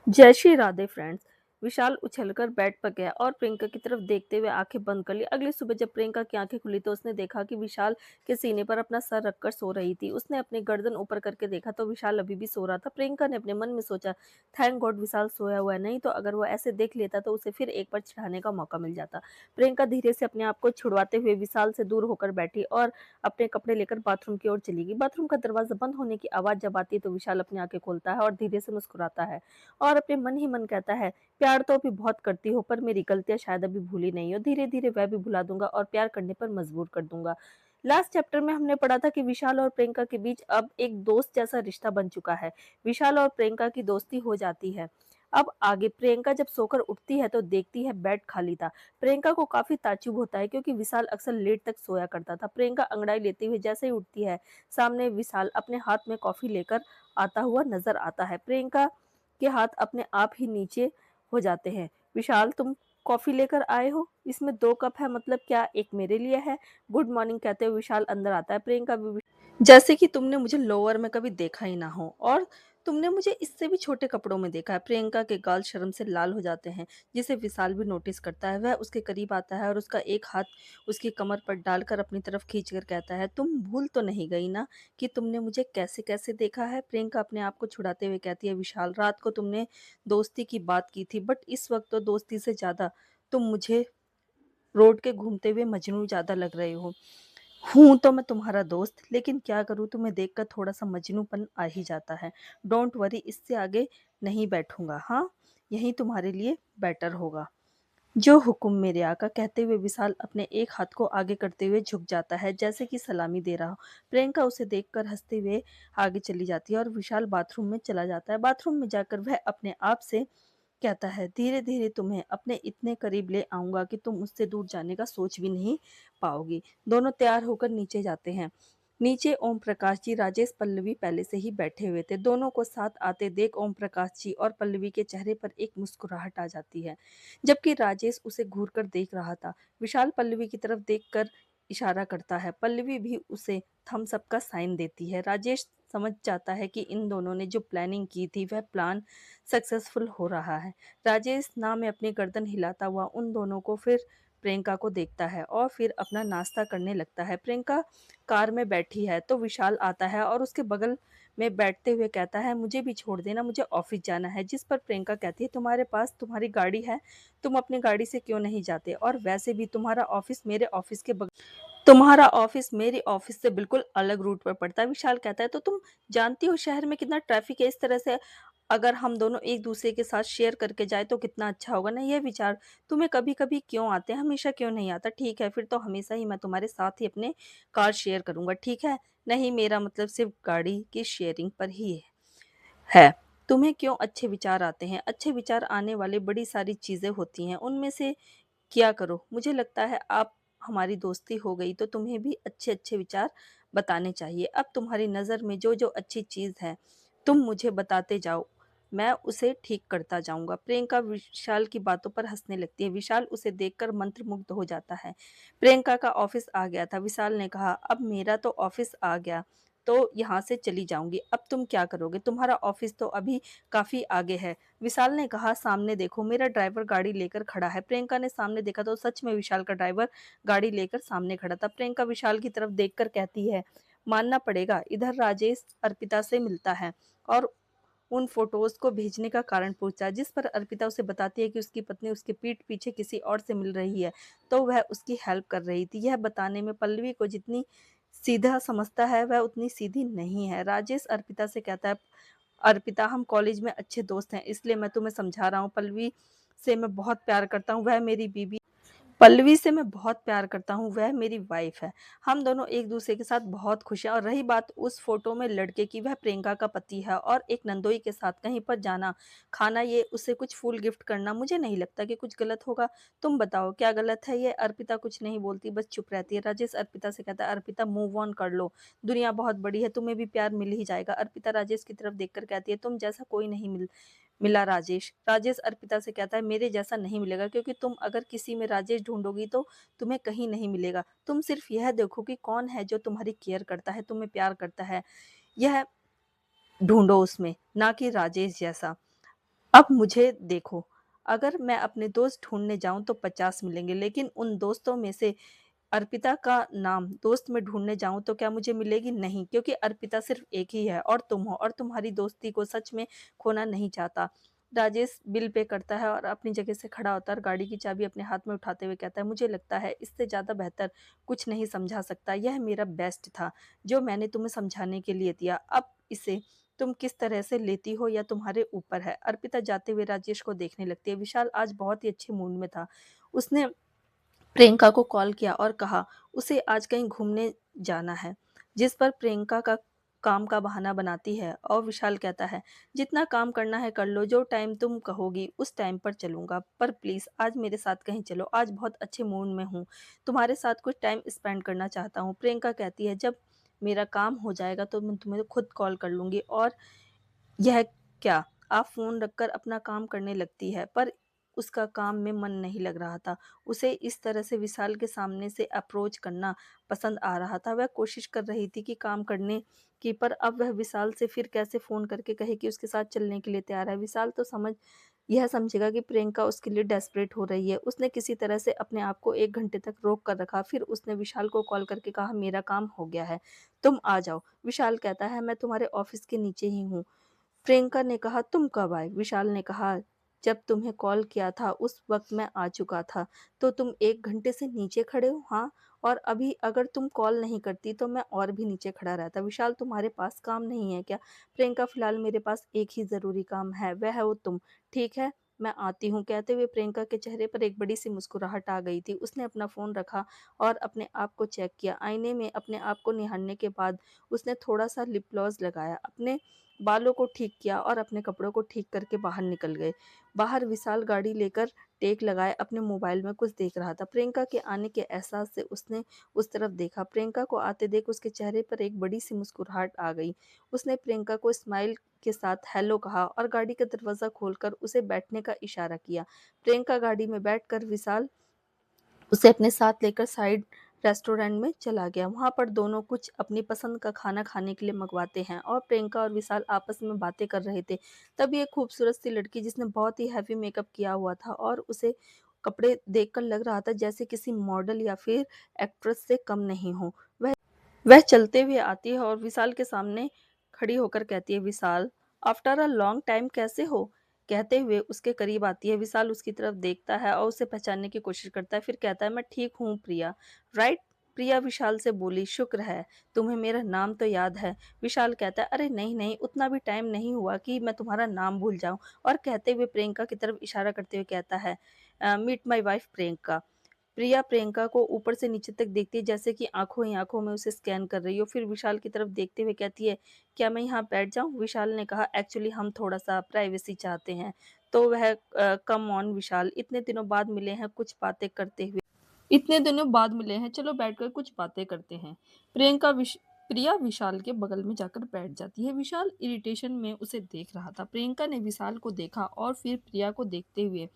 जय श्री राधे फ्रेंड्स। विशाल उछलकर बेड पर गया और प्रियंका की तरफ देखते हुए आंखें बंद कर ली। अगली सुबह जब प्रियंका की आंखें खुली तो उसने देखा कि विशाल के सीने पर अपना सर रखकर सो रही थी। उसने अपनी गर्दन ऊपर करके देखा तो विशाल अभी भी सो रहा था। प्रियंका ने अपने मन में सोचा, थैंक गॉड विशाल सोया हुआ है, नहीं तो अगर वो ऐसे देख लेता तो उसे फिर एक बार चिढ़ाने का मौका मिल जाता। प्रियंका धीरे से अपने आप को छुड़वाते हुए विशाल से दूर होकर बैठी और अपने कपड़े लेकर बाथरूम की ओर चली गई। बाथरूम का दरवाजा बंद होने की आवाज जब आती है तो विशाल अपनी आंखें खोलता है और धीरे से मुस्कुराता है और अपने मन ही मन कहता है, प्यार तो अभी बहुत करती हो पर मेरी गलतियां शायद अभी भूली नहीं हो। धीरे धीरे वह भी भुला दूंगा और प्यार करने पर मजबूर कर दूंगा। लास्ट चैप्टर में हमने पढ़ा था कि विशाल और प्रियंका के बीच अब एक दोस्त जैसा रिश्ता बन चुका है। विशाल और प्रियंका की दोस्ती हो जाती है। अब आगे प्रियंका जब सोकर उठती है तो देखती है बेड खाली था। प्रियंका को काफी ताज्जुब होता है क्योंकि विशाल अक्सर लेट तक सोया करता था। प्रियंका अंगड़ाई लेते हुए जैसे ही उठती है, सामने विशाल अपने हाथ में कॉफी लेकर आता हुआ नजर आता है। प्रियंका के हाथ अपने आप ही नीचे हो जाते हैं। विशाल, तुम कॉफी लेकर आए हो? इसमें 2 कप है, मतलब क्या एक मेरे लिए है? गुड मॉर्निंग कहते हुए विशाल अंदर आता है। प्रियंका भी जैसे कि तुमने मुझे लोअर में कभी देखा ही ना हो और तुमने मुझे इससे भी छोटे कपड़ों में देखा है। प्रियंका के गाल शर्म से लाल हो जाते हैं, जिसे विशाल भी नोटिस करता है। वह उसके करीब आता है और उसका एक हाथ उसकी कमर पर डालकर अपनी तरफ खींचकर कहता है, तुम भूल तो नहीं गई ना कि तुमने मुझे कैसे कैसे देखा है? प्रियंका अपने आप को छुड़ाते हुए कहती है, विशाल, रात को तुमने दोस्ती की बात की थी, बट इस वक्त तो दोस्ती से ज्यादा तुम मुझे रोड के घूमते हुए मजनू ज्यादा लग रहे हो। हूँ तो मैं तुम्हारा दोस्त, लेकिन क्या करूँ, तुम्हें देखकर थोड़ा सा मजनूपन आ ही जाता है। डोंट वरी, इससे आगे नहीं बैठूंगा। हाँ, यही तुम्हारे लिए बेटर होगा। जो हुक्म मेरे आका, कहते हुए विशाल अपने एक हाथ को आगे करते हुए झुक जाता है जैसे कि सलामी दे रहा हो। प्रियंका उसे देखकर हंसते हुए आगे चली जाती है और विशाल बाथरूम में चला जाता है। बाथरूम में जाकर वह अपने आप से कहता है, धीरे धीरे तुम्हें अपने इतने करीब ले आऊंगा कि तुम मुझसे दूर जाने का सोच भी नहीं पाओगी। दोनों तैयार होकर नीचे जाते हैं। नीचे ओम प्रकाश जी, राजेश, पल्लवी पहले से ही बैठे हुए थे। दोनों को साथ आते देख ओम प्रकाश जी और पल्लवी के चेहरे पर एक मुस्कुराहट आ जाती है, जबकि राजेश उसे घूर कर देख रहा था। विशाल पल्लवी की तरफ देखकर इशारा करता है। पल्लवी भी उसे थम्स अप का साइन देती है। राजेश समझ जाता है कि इन दोनों ने जो प्लानिंग की थी वह प्लान सक्सेसफुल हो रहा है। राजेश ना में अपनी गर्दन हिलाता हुआ उन दोनों को, फिर प्रियंका को देखता है और फिर अपना नाश्ता करने लगता है। प्रियंका कार में बैठी है तो विशाल आता है और उसके बगल में बैठते हुए कहता है, मुझे भी छोड़ देना, मुझे ऑफिस जाना है। जिस पर प्रियंका कहती है, तुम्हारे पास तुम्हारी गाड़ी है, तुम अपनी गाड़ी से क्यों नहीं जाते? और वैसे भी तुम्हारा ऑफिस मेरे ऑफिस से बिल्कुल अलग रूट पर पड़ता है। विशाल कहता है, तो तुम जानती हो शहर में कितना ट्रैफिक है, इस तरह से अगर हम दोनों एक दूसरे के साथ शेयर करके जाए तो कितना अच्छा होगा ना। यह विचार तुम्हें कभी कभी क्यों आते हैं, हमेशा क्यों नहीं आता? ठीक है, फिर तो हमेशा ही मैं तुम्हारे साथ ही अपने कार शेयर करूंगा, ठीक है? नहीं, मेरा मतलब सिर्फ गाड़ी की शेयरिंग पर ही है। तुम्हें क्यों अच्छे विचार आते हैं? अच्छे विचार आने वाली बड़ी सारी चीजें होती हैं, उनमें से किया करो। मुझे लगता है आप हमारी दोस्ती हो गई तो तुम्हें भी अच्छे अच्छे विचार बताने चाहिए। अब तुम्हारी नज़र में जो जो अच्छी चीज़ है तुम मुझे बताते जाओ, मैं उसे ठीक करता जाऊंगा। प्रियंका विशाल की बातों पर हंसने लगती है। विशाल उसे देखकर मंत्रमुग्ध हो जाता है। प्रियंका का ऑफिस आ गया था। विशाल ने कहा, अब मेरा तो ऑफिस आ गया तो यहाँ से चली जाऊंगी, अब तुम क्या करोगे? तुम्हारा ऑफिस तो अभी काफी आगे है। विशाल ने कहा, सामने देखो, मेरा ड्राइवर गाड़ी लेकर खड़ा है। प्रियंका ने सामने देखा तो सच में विशाल का ड्राइवर गाड़ी लेकर सामने खड़ा था। प्रियंका विशाल की तरफ देखकर कहती है, मानना पड़ेगा, इधर राजेश अर्पिता से मिलता है और उन फोटोज को भेजने का कारण पूछता है, जिस पर अर्पिता उसे बताती है कि उसकी पत्नी उसके पीठ पीछे किसी और से मिल रही है तो वह उसकी हेल्प कर रही थी। यह बताने में पल्लवी को जितनी सीधा समझता है वह उतनी सीधी नहीं है। राजेश अर्पिता से कहता है, अर्पिता, हम कॉलेज में अच्छे दोस्त हैं, इसलिए मैं तुम्हें समझा रहा हूँ। पल्लवी से मैं बहुत प्यार करता हूँ, वह मेरी वाइफ है। हम दोनों एक दूसरे के साथ बहुत खुश हैं। और रही बात उस फोटो में लड़के की, वह प्रियंका का पति है और एक नंदोई के साथ कहीं पर जाना, खाना, ये उसे कुछ फूल गिफ्ट करना, मुझे नहीं लगता कि कुछ गलत होगा। तुम बताओ क्या गलत है? ये अर्पिता कुछ नहीं बोलती, बस चुप रहती है। राजेश अर्पिता से कहता है, अर्पिता, मूव ऑन कर लो, दुनिया बहुत बड़ी है, तुम्हें भी प्यार मिल ही जाएगा। अर्पिता राजेश की तरफ देखकर कहती है, तुम जैसा कोई नहीं मिला राजेश। राजेश अर्पिता से कहता है, मेरे जैसा नहीं मिलेगा, क्योंकि तुम अगर किसी में राजेश ढूंढोगी तो तुम्हें कहीं नहीं मिलेगा। तुम सिर्फ यह देखो कि कौन है जो तुम्हारी केयर करता है, तुम्हें प्यार करता है, यह ढूंढो उसमें, ना कि राजेश जैसा। अब मुझे देखो, अगर मैं अपने दोस्त ढूँढने जाऊँ तो 50 मिलेंगे, लेकिन उन दोस्तों में से अर्पिता का नाम दोस्त में ढूँढने जाऊँ तो क्या मुझे मिलेगी? नहीं, क्योंकि अर्पिता सिर्फ़ एक ही है और तुम हो, और तुम्हारी दोस्ती को सच में खोना नहीं चाहता। राजेश बिल पे करता है और अपनी जगह से खड़ा होता है और गाड़ी की चाबी अपने हाथ में उठाते हुए कहता है, मुझे लगता है इससे ज़्यादा बेहतर कुछ नहीं समझा सकता। यह मेरा बेस्ट था, जो मैंने तुम्हें समझाने के लिए दिया। अब इसे तुम किस तरह से लेती हो यह तुम्हारे ऊपर है। अर्पिता जाते हुए राजेश को देखने लगती है। विशाल आज बहुत ही अच्छे मूड में था। उसने प्रियंका को कॉल किया और कहा उसे आज कहीं घूमने जाना है, जिस पर प्रियंका का काम का बहाना बनाती है और विशाल कहता है, जितना काम करना है कर लो, जो टाइम तुम कहोगी उस टाइम पर चलूंगा, पर प्लीज आज मेरे साथ कहीं चलो, आज बहुत अच्छे मूड में हूँ, तुम्हारे साथ कुछ टाइम स्पेंड करना चाहता हूँ। प्रियंका कहती है, जब मेरा काम हो जाएगा तो मैं तुम्हें खुद कॉल कर लूंगी। और यह क्या? आप फ़ोन रखकर अपना काम करने लगती है, पर उसका काम में मन नहीं लग रहा था। उसे इस तरह से विशाल के सामने से अप्रोच करना पसंद आ रहा था। वह कोशिश कर रही थी कि काम करने की, पर अब वह विशाल से फिर कैसे फ़ोन करके कहे कि उसके साथ चलने के लिए तैयार है। विशाल तो यह समझेगा कि प्रियंका उसके लिए डेस्परेट हो रही है। उसने किसी तरह से अपने आप को 1 घंटे तक रोक कर रखा। फिर उसने विशाल को कॉल करके कहा, मेरा काम हो गया है, तुम आ जाओ। विशाल कहता है, मैं तुम्हारे ऑफ़िस के नीचे ही हूँ। प्रियंका ने कहा, तुम कब आए? विशाल ने कहा, जब तुम्हें कॉल किया था उस वक्त मैं आ चुका था। तो तुम 1 घंटे से नीचे खड़े हो? हाँ। और अभी अगर तुम कॉल नहीं करती तो मैं और भी नीचे खड़ा रहता। विशाल, तुम्हारे पास काम नहीं है क्या? प्रियंका, फिलहाल मेरे पास एक ही जरूरी काम है, वह है वो तुम। ठीक है, मैं आती हूँ। कहते हुए प्रियंका के चेहरे पर एक बड़ी सी मुस्कुराहट आ गई थी। उसने अपना फोन रखा और अपने आप को चेक किया। आईने में अपने आप को निहारने के बाद उसने थोड़ा सा लिप ग्लॉस लगाया, अपने बालों को ठीक किया और अपने कपड़ों को ठीक करके बाहर निकल गए। बाहर विशाल गाड़ी लेकर टेक लगाए अपने मोबाइल में कुछ देख रहा था। प्रियंका के आने के एहसास से उसने उस तरफ देखा। प्रियंका को आते देख उसके चेहरे पर एक बड़ी सी मुस्कुराहट आ गई। उसने प्रियंका को स्माइल के साथ हेलो कहा और गाड़ी का दरवाजा खोलकर उसे बैठने का इशारा किया। प्रियंका गाड़ी में बैठकर विशाल उसे अपने साथ लेकर साइड रेस्टोरेंट में चला गया। वहाँ पर दोनों कुछ अपनी पसंद का खाना खाने के लिए मंगवाते हैं और प्रियंका और विशाल आपस में बातें कर रहे थे। तभी एक खूबसूरत सी लड़की, जिसने बहुत ही हैवी मेकअप किया हुआ था और उसे कपड़े देखकर लग रहा था जैसे किसी मॉडल या फिर एक्ट्रेस से कम नहीं हो, वह चलते हुए आती है और विशाल के सामने खड़ी होकर कहती है, विशाल, आफ्टर अ लॉन्ग टाइम कैसे हो? कहते हुए उसके करीब आती है। विशाल उसकी तरफ देखता है और उसे पहचानने की कोशिश करता है, फिर कहता है, मैं ठीक हूँ प्रिया, राइट? प्रिया विशाल से बोली, शुक्र है, तुम्हें मेरा नाम तो याद है। विशाल कहता है, अरे नहीं नहीं, उतना भी टाइम नहीं हुआ कि मैं तुम्हारा नाम भूल जाऊं। और कहते हुए प्रियंका की तरफ इशारा करते हुए कहता है, मीट माई वाइफ प्रियंका। प्रिया प्रियंका को ऊपर से नीचे तक देखती है, जैसे कि आंखों ही आंखों में उसे स्कैन कर रही हो। फिर विशाल की तरफ देखते हुए कहती है, क्या मैं यहाँ बैठ जाऊँ? विशाल ने कहा, एक्चुअली हम थोड़ा सा प्राइवेसी चाहते हैं। तो वह, कम ऑन विशाल, इतने दिनों बाद मिले हैं, कुछ बातें करते हुए, इतने दिनों बाद मिले हैं, चलो बैठकर कुछ बातें करते हैं। प्रिया विशाल के बगल में जाकर बैठ जाती है। विशाल इरिटेशन में उसे देख रहा था। प्रियंका ने विशाल को देखा और फिर प्रिया को देखते हुए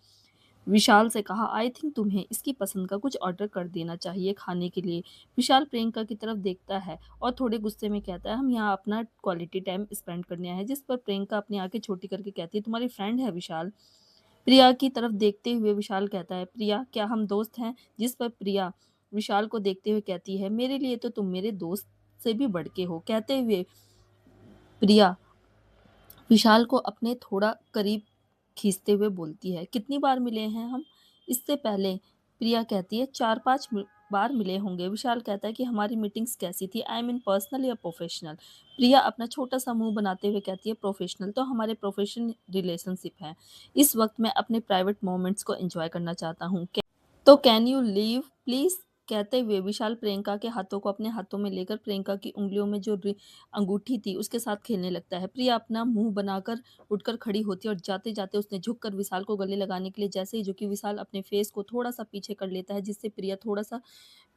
विशाल से कहा, आई थिंक तुम्हें इसकी पसंद का कुछ ऑर्डर कर देना चाहिए खाने के लिए। विशाल प्रियंका की तरफ देखता है और थोड़े गुस्से में कहता है, हम यहाँ अपना क्वालिटी टाइम स्पेंड करने आए हैं। जिस पर प्रियंका अपनी आंखें छोटी करके कहती है, तुम्हारी फ्रेंड है विशाल? प्रिया की तरफ देखते हुए विशाल कहता है, प्रिया, क्या हम दोस्त हैं? जिस पर प्रिया विशाल को देखते हुए कहती है, मेरे लिए तो तुम मेरे दोस्त से भी बढ़ के हो। कहते हुए प्रिया विशाल को अपने थोड़ा करीब खींचते हुए बोलती है, कितनी बार मिले हैं हम इससे पहले? प्रिया कहती है, 4-5 बार मिले होंगे। विशाल कहता है कि हमारी मीटिंग्स कैसी थी, आई मीन पर्सनल या प्रोफेशनल? प्रिया अपना छोटा सा मुंह बनाते हुए कहती है, प्रोफेशनल तो हमारे प्रोफेशनल रिलेशनशिप है, इस वक्त मैं अपने प्राइवेट मोमेंट्स को एंजॉय करना चाहता हूँ, तो कैन यू लीव प्लीज? कहते हुए विशाल प्रियंका के हाथों को अपने हाथों में लेकर प्रियंका की उंगलियों में जो अंगूठी थी उसके साथ खेलने लगता है। प्रिया अपना मुंह बनाकर उठकर खड़ी होती है और जाते जाते उसने झुककर विशाल को गले लगाने के लिए जैसे ही झुकी, विशाल अपने फेस को थोड़ा सा पीछे कर लेता है, जिससे प्रिया थोड़ा सा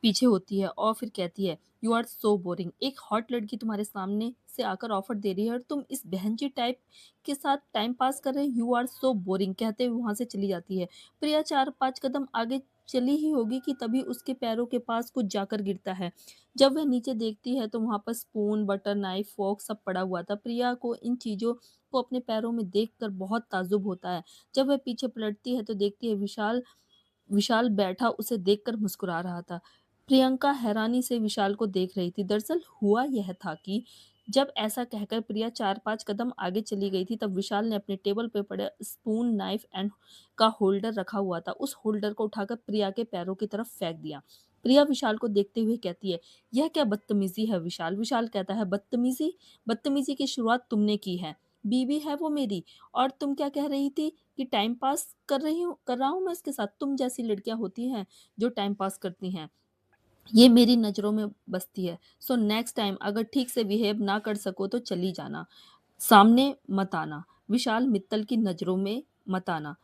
पीछे होती है और फिर कहती है, यू आर सो बोरिंग, एक हॉट लड़की तुम्हारे सामने से आकर ऑफर दे रही है और तुम इस बहनची टाइप के साथ टाइम पास कर रहे हो, यू आर सो बोरिंग। कहते हुए वहां से चली जाती है। प्रिया 4-5 कदम आगे चली ही होगी कि तभी उसके पैरों के पास कुछ जाकर गिरता है। जब वह नीचे देखती है तो वहां पर स्पून, बटर नाइफ, फोर्क सब पड़ा हुआ था। प्रिया को इन चीजों को अपने पैरों में देखकर बहुत ताज्जुब होता है। जब वह पीछे पलटती है तो देखती है विशाल विशाल बैठा उसे देखकर मुस्कुरा रहा था। प्रियंका हैरानी से विशाल को देख रही थी। दरअसल हुआ यह था कि जब ऐसा कहकर प्रिया 4-5 कदम आगे चली गई थी, तब विशाल ने अपने टेबल पे पड़े स्पून, नाइफ एंड का होल्डर रखा हुआ था। उस होल्डर को उठाकर प्रिया के पैरों की तरफ फेंक दिया। प्रिया विशाल को देखते हुए कहती है, "यह क्या बदतमीज़ी है विशाल?" विशाल कहता है, "बदतमीज़ी? बदतमीज़ी की शुरुआत तुमने की है। बीवी है वो मेरी, और तुम क्या कह रही थी कि टाइम पास कर रहा हूँ मैं उसके साथ। तुम जैसी लड़कियाँ होती हैं जो टाइम पास करती हैं, ये मेरी नज़रों में बसती है। सो नेक्स्ट टाइम अगर ठीक से बिहेव ना कर सको तो चली जाना, सामने मत आना। विशाल मित्तल की नज़रों में मत आना।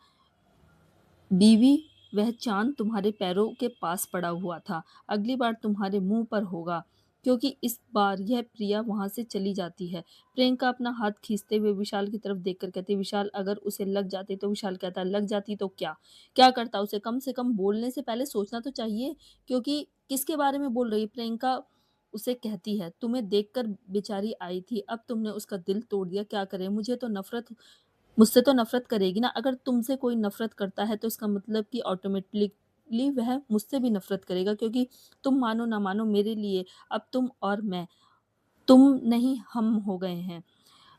बीवी, वह चाँद तुम्हारे पैरों के पास पड़ा हुआ था। अगली बार तुम्हारे मुँह पर होगा, क्योंकि इस बार यह प्रिया वहाँ से चली जाती है।" प्रियंका अपना हाथ खींचते हुए विशाल की तरफ देखकर कहती है, "विशाल, अगर उसे लग जाती तो?" विशाल कहता है, "लग जाती तो क्या? क्या करता उसे? कम से कम बोलने से पहले सोचना तो चाहिए, क्योंकि किसके बारे में बोल रही है?" प्रियंका उसे कहती है, "तुम्हें देखकर बेचारी आई थी, अब तुमने उसका दिल तोड़ दिया, क्या करें? मुझसे तो नफ़रत करेगी ना। अगर तुमसे कोई नफ़रत करता है तो इसका मतलब कि ऑटोमेटिकली वह मुझसे भी नफ़रत करेगा, क्योंकि तुम मानो ना मानो मेरे लिए अब तुम और मैं, तुम नहीं हम हो गए हैं।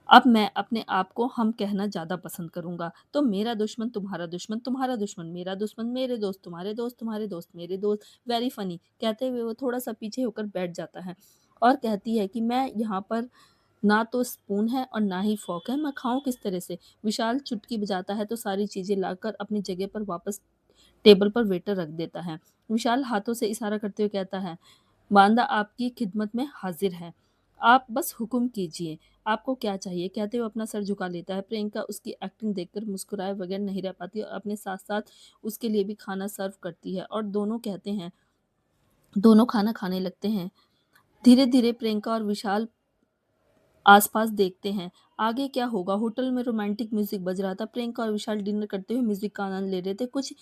अब मैं अपने आप को हम कहना ज़्यादा पसंद करूँगा। तो मेरा दुश्मन तुम्हारा दुश्मन, तुम्हारा दुश्मन मेरा दुश्मन, मेरे दोस्त तुम्हारे दोस्त, तुम्हारे दोस्त मेरे दोस्त, वेरी फ़नी।" कहते हुए वो थोड़ा-सा पीछे होकर बैठ जाता है और कहती है कि मैं यहाँ पर ना तो स्पून है और ना ही फ़ॉर्क है, मैं खाऊँ किस तरह से? विशाल चुटकी बजाता है तो सारी चीज़ें लाकर अपनी जगह पर वापस टेबल पर वेटर रख देता है। विशाल हाथों से इशारा करते हुए कहता है, "बांदा आपकी खिदमत में हाज़िर है। आप बस हुक्म कीजिए, आपको क्या चाहिए?" कहते हुए अपना सर झुका लेता है। प्रियंका उसकी एक्टिंग देखकर मुस्कुराए बगैर नहीं रह पाती और अपने साथ-साथ उसके लिए भी खाना सर्व करती है और दोनों खाना खाने लगते हैं। धीरे-धीरे प्रियंका और विशाल आस-पास देखते हैं, आगे क्या होगा? होटल में रोमांटिक म्यूज़िक बज रहा था। प्रियंका और विशाल डिनर करते हुए म्यूज़िक का आनंद ले रहे थे। कुछ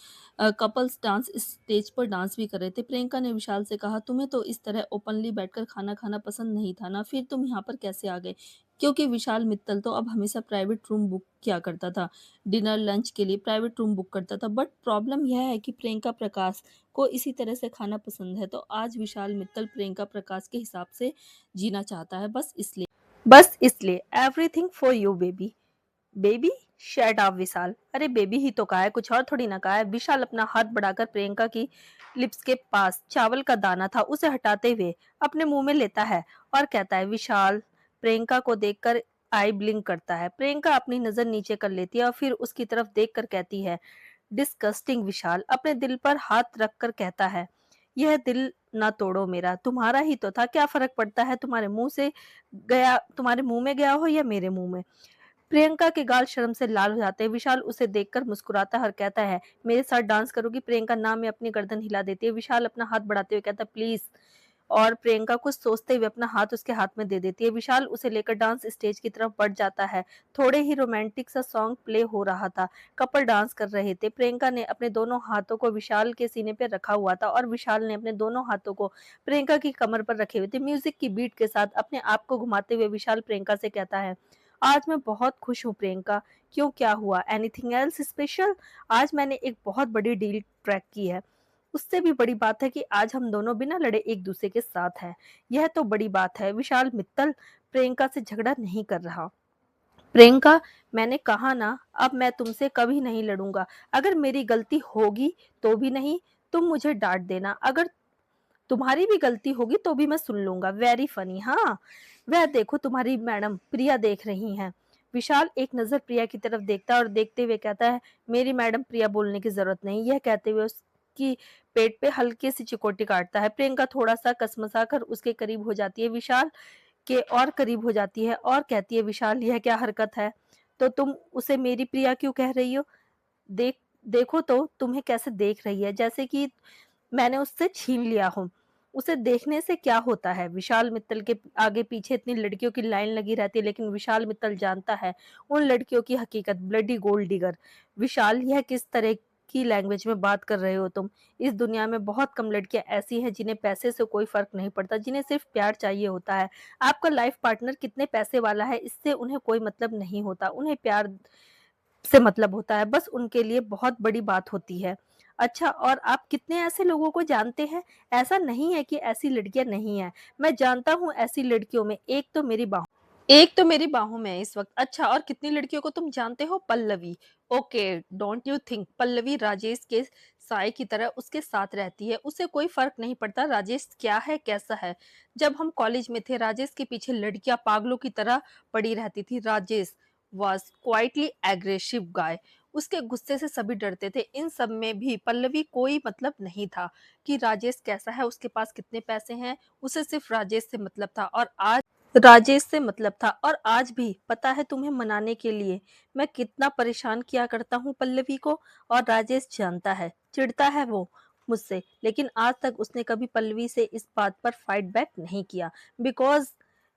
कपल्स डांस स्टेज पर डांस भी कर रहे थे। प्रियंका ने विशाल से कहा, "तुम्हें तो इस तरह ओपनली बैठकर खाना खाना पसंद नहीं था ना? फिर तुम यहाँ पर कैसे आ गए?" क्योंकि विशाल मित्तल तो अब हमेशा प्राइवेट रूम बुक किया करता था। डिनर, लंच के लिए प्राइवेट रूम बुक करता था। बट प्रॉब्लम यह है कि प्रियंका प्रकाश को इसी तरह से खाना पसंद है, तो आज विशाल मित्तल प्रियंका प्रकाश के हिसाब से जीना चाहता है, बस इसलिए everything for you baby. Baby, shut up Vishal. अरे बेबी ही तो कहा है, कुछ और थोड़ी ना कहा है। विशाल अपना हाथ बढ़ाकर प्रियंका की लिप्स के पास चावल का दाना था उसे हटाते हुए अपने मुंह में लेता है और कहता है, "विशाल।" प्रियंका को देखकर आई ब्लिंक करता है। प्रियंका अपनी नजर नीचे कर लेती है और फिर उसकी तरफ देखकर कहती है, "डिस्गस्टिंग।" विशाल अपने दिल पर हाथ रखकर कहता है, "यह दिल ना तोड़ो मेरा, तुम्हारा ही तो था, क्या फर्क पड़ता है तुम्हारे मुंह में गया हो या मेरे मुंह में?" प्रियंका के गाल शर्म से लाल हो जाते हैं। विशाल उसे देखकर मुस्कुराता है और कहता है, "मेरे साथ डांस करोगी?" प्रियंका ना में अपनी गर्दन हिला देती है। विशाल अपना हाथ बढ़ाते हुए कहता है, "प्लीज।" और प्रियंका कुछ सोचते हुए अपना हाथ उसके हाथ में दे देती है। विशाल उसे लेकर डांस स्टेज की तरफ बढ़ जाता है। थोड़े ही रोमांटिक सा सॉन्ग प्ले हो रहा था। कपल डांस कर रहे थे। प्रियंका ने अपने दोनों हाथों को विशाल के सीने पर रखा हुआ था और विशाल ने अपने दोनों हाथों को प्रियंका की कमर पर रखे हुए थे। म्यूजिक की बीट के साथ अपने आप को घुमाते हुए विशाल प्रियंका से कहता है, "आज मैं बहुत खुश हूँ प्रियंका।" "क्यों, क्या हुआ? Anything else special?" "आज मैंने एक बहुत बड़ी डील ट्रैक की है। उससे भी बड़ी बात है कि आज हम दोनों बिना लड़े एक दूसरे के साथ हैं। यह तो बड़ी बात है। विशाल मित्तल प्रियंका से झगड़ा नहीं कर रहा। प्रियंका, मैंने कहा ना, अब मैं तुमसे कभी नहीं लड़ूंगा। अगर मेरी गलती होगी तो भी नहीं, तुम मुझे डांट देना। अगर तुम्हारी भी गलती होगी तो भी मैं सुन लूंगा। Very funny. हाँ, वह देखो तुम्हारी मैडम प्रिया देख रही हैं।" विशाल एक नजर प्रिया की तरफ देखता है और देखते हुए कहता है, "मेरी मैडम प्रिया बोलने की जरूरत नहीं।" यह कहते हुए उसकी पेट पे हल्की सी चिकोटी काटता है। प्रियंका थोड़ा सा कसमसा कर उसके करीब हो जाती है, विशाल के और करीब हो जाती है और कहती है, "विशाल, यह क्या हरकत है? तो तुम उसे मेरी प्रिया क्यों कह रही हो? देख देखो तो तुम्हें कैसे देख रही है, जैसे कि मैंने उससे छीन लिया हो। उसे देखने से क्या होता है?" विशाल मित्तल के आगे पीछे इतनी लड़कियों की लाइन लगी रहती है, लेकिन विशाल मित्तल जानता है उन लड़कियों की हकीकत, ब्लडी गोल्ड डिगर। "विशाल, यह किस तरह की लैंग्वेज में बात कर रहे हो तुम। इस दुनिया में बहुत कम लड़कियाँ ऐसी हैं जिन्हें पैसे से कोई फ़र्क नहीं पड़ता, जिन्हें सिर्फ़ प्यार चाहिए होता है। आपका लाइफ़ पार्टनर कितने पैसे वाला है इससे उन्हें कोई मतलब नहीं होता, उन्हें प्यार से मतलब होता है, बस उनके लिए बहुत बड़ी बात होती है। अच्छा, और आप कितने ऐसे लोगों को जानते हैं? ऐसा नहीं है कि ऐसी लड़कियाँ नहीं हैं, मैं जानता हूँ ऐसी लड़कियों में, एक तो मेरी बाहों में है इस वक़्त। अच्छा, और कितनी लड़कियों को तुम जानते हो? Pallavi. Okay, don't you think Pallavi Rajesh के साए की तरह उसके साथ रहती है। उसे कोई फ़र्क नहीं पड़ता राजेश क्या है, कैसा है। जब हम कॉलेज में थे, राजेश के पीछे लड़कियाँ पागलों की तरह पड़ी रहती थी। राजेश वाज़ क्वाइटली एग्रेसिव गाय। उसके गुस्से से सभी डरते थे। इन सब में भी पल्लवी कोई मतलब नहीं था कि राजेश कैसा है, उसके पास कितने पैसे हैं, उसे सिर्फ़ राजेश से मतलब था। और आज भी पता है तुम्हें, मनाने के लिए मैं कितना परेशान किया करता हूँ पल्लवी को, और राजेश जानता है, चिढ़ता है वो मुझसे, लेकिन आज तक उसने कभी पल्लवी से इस बात पर फाइट बैक नहीं किया। बिकॉज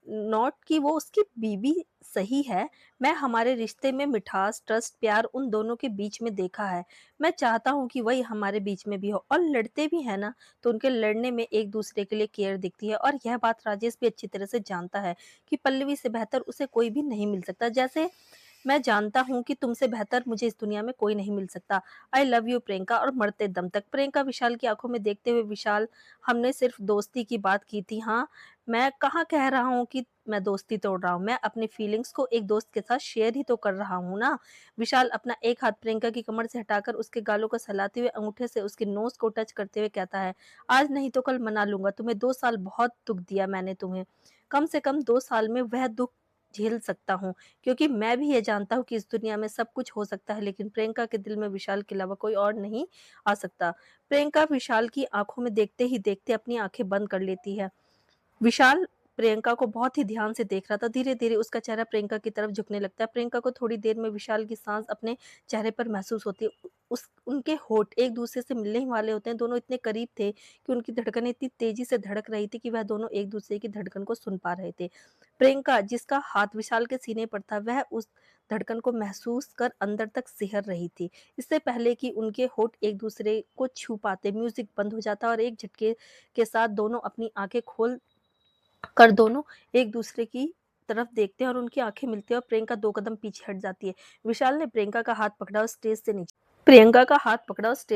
नॉट कि वो उसकी बीवी सही है, मैं हमारे रिश्ते में मिठास, ट्रस्ट, प्यार उन दोनों के बीच में देखा है। मैं चाहता हूँ कि वही हमारे बीच में भी हो, और लड़ते भी है ना, तो उनके लड़ने में एक दूसरे के लिए केयर दिखती है। और यह बात राजेश भी अच्छी तरह से जानता है कि पल्लवी से बेहतर उसे कोई भी नहीं मिल सकता, जैसे मैं जानता हूँ कि तुमसे बेहतर मुझे इस दुनिया में कोई नहीं मिल सकता। आई लव यू प्रियंका, और मरते दम तक। प्रियंका विशाल की आंखों में देखते हुए, विशाल, हमने सिर्फ दोस्ती की बात की थी। हाँ, मैं कहाँ कह रहा हूँ कि मैं दोस्ती तोड़ रहा हूँ, मैं अपनी फीलिंग्स को एक दोस्त के साथ शेयर ही तो कर रहा हूँ ना। विशाल अपना एक हाथ प्रियंका की कमर से हटाकर उसके गालों को सहलाते हुए अंगूठे से उसकी नोज को टच करते हुए कहता है, आज नहीं तो कल मना लूंगा तुम्हें। 2 साल बहुत दुख दिया मैंने तुम्हें, कम से कम 2 साल में वह दुख झेल सकता हूँ, क्योंकि मैं भी ये जानता हूँ कि इस दुनिया में सब कुछ हो सकता है, लेकिन प्रियंका के दिल में विशाल के अलावा कोई और नहीं आ सकता। प्रियंका विशाल की आंखों में देखते ही देखते अपनी आंखें बंद कर लेती है। विशाल प्रियंका को बहुत ही ध्यान से देख रहा था। धीरे-धीरे उसका चेहरा प्रियंका की तरफ झुकने लगता है। प्रियंका को थोड़ी देर में विशाल की सांस अपने चेहरे पर महसूस होती है। उस उनके होंठ एक दूसरे से मिलने ही वाले होते हैं। दोनों इतने करीब थे कि उनकी धड़कनें इतनी तेजी से धड़क रही थी कि वह दोनों एक दूसरे की धड़कन को सुन पा रहे थे। प्रियंका, जिसका हाथ विशाल के सीने पर था, वह उस धड़कन को महसूस कर अंदर तक सिहर रही थी। इससे पहले कि उनके होंठ एक दूसरे को छू पाते, म्यूजिक बंद हो जाता और एक झटके के साथ दोनों अपनी आंखें खोल कर दोनों एक दूसरे की तरफ देखते हैं, और उनकी आंखें मिलती है और प्रियंका 2 कदम पीछे हट जाती है। विशाल ने प्रियंका का हाथ पकड़ा और स्टेज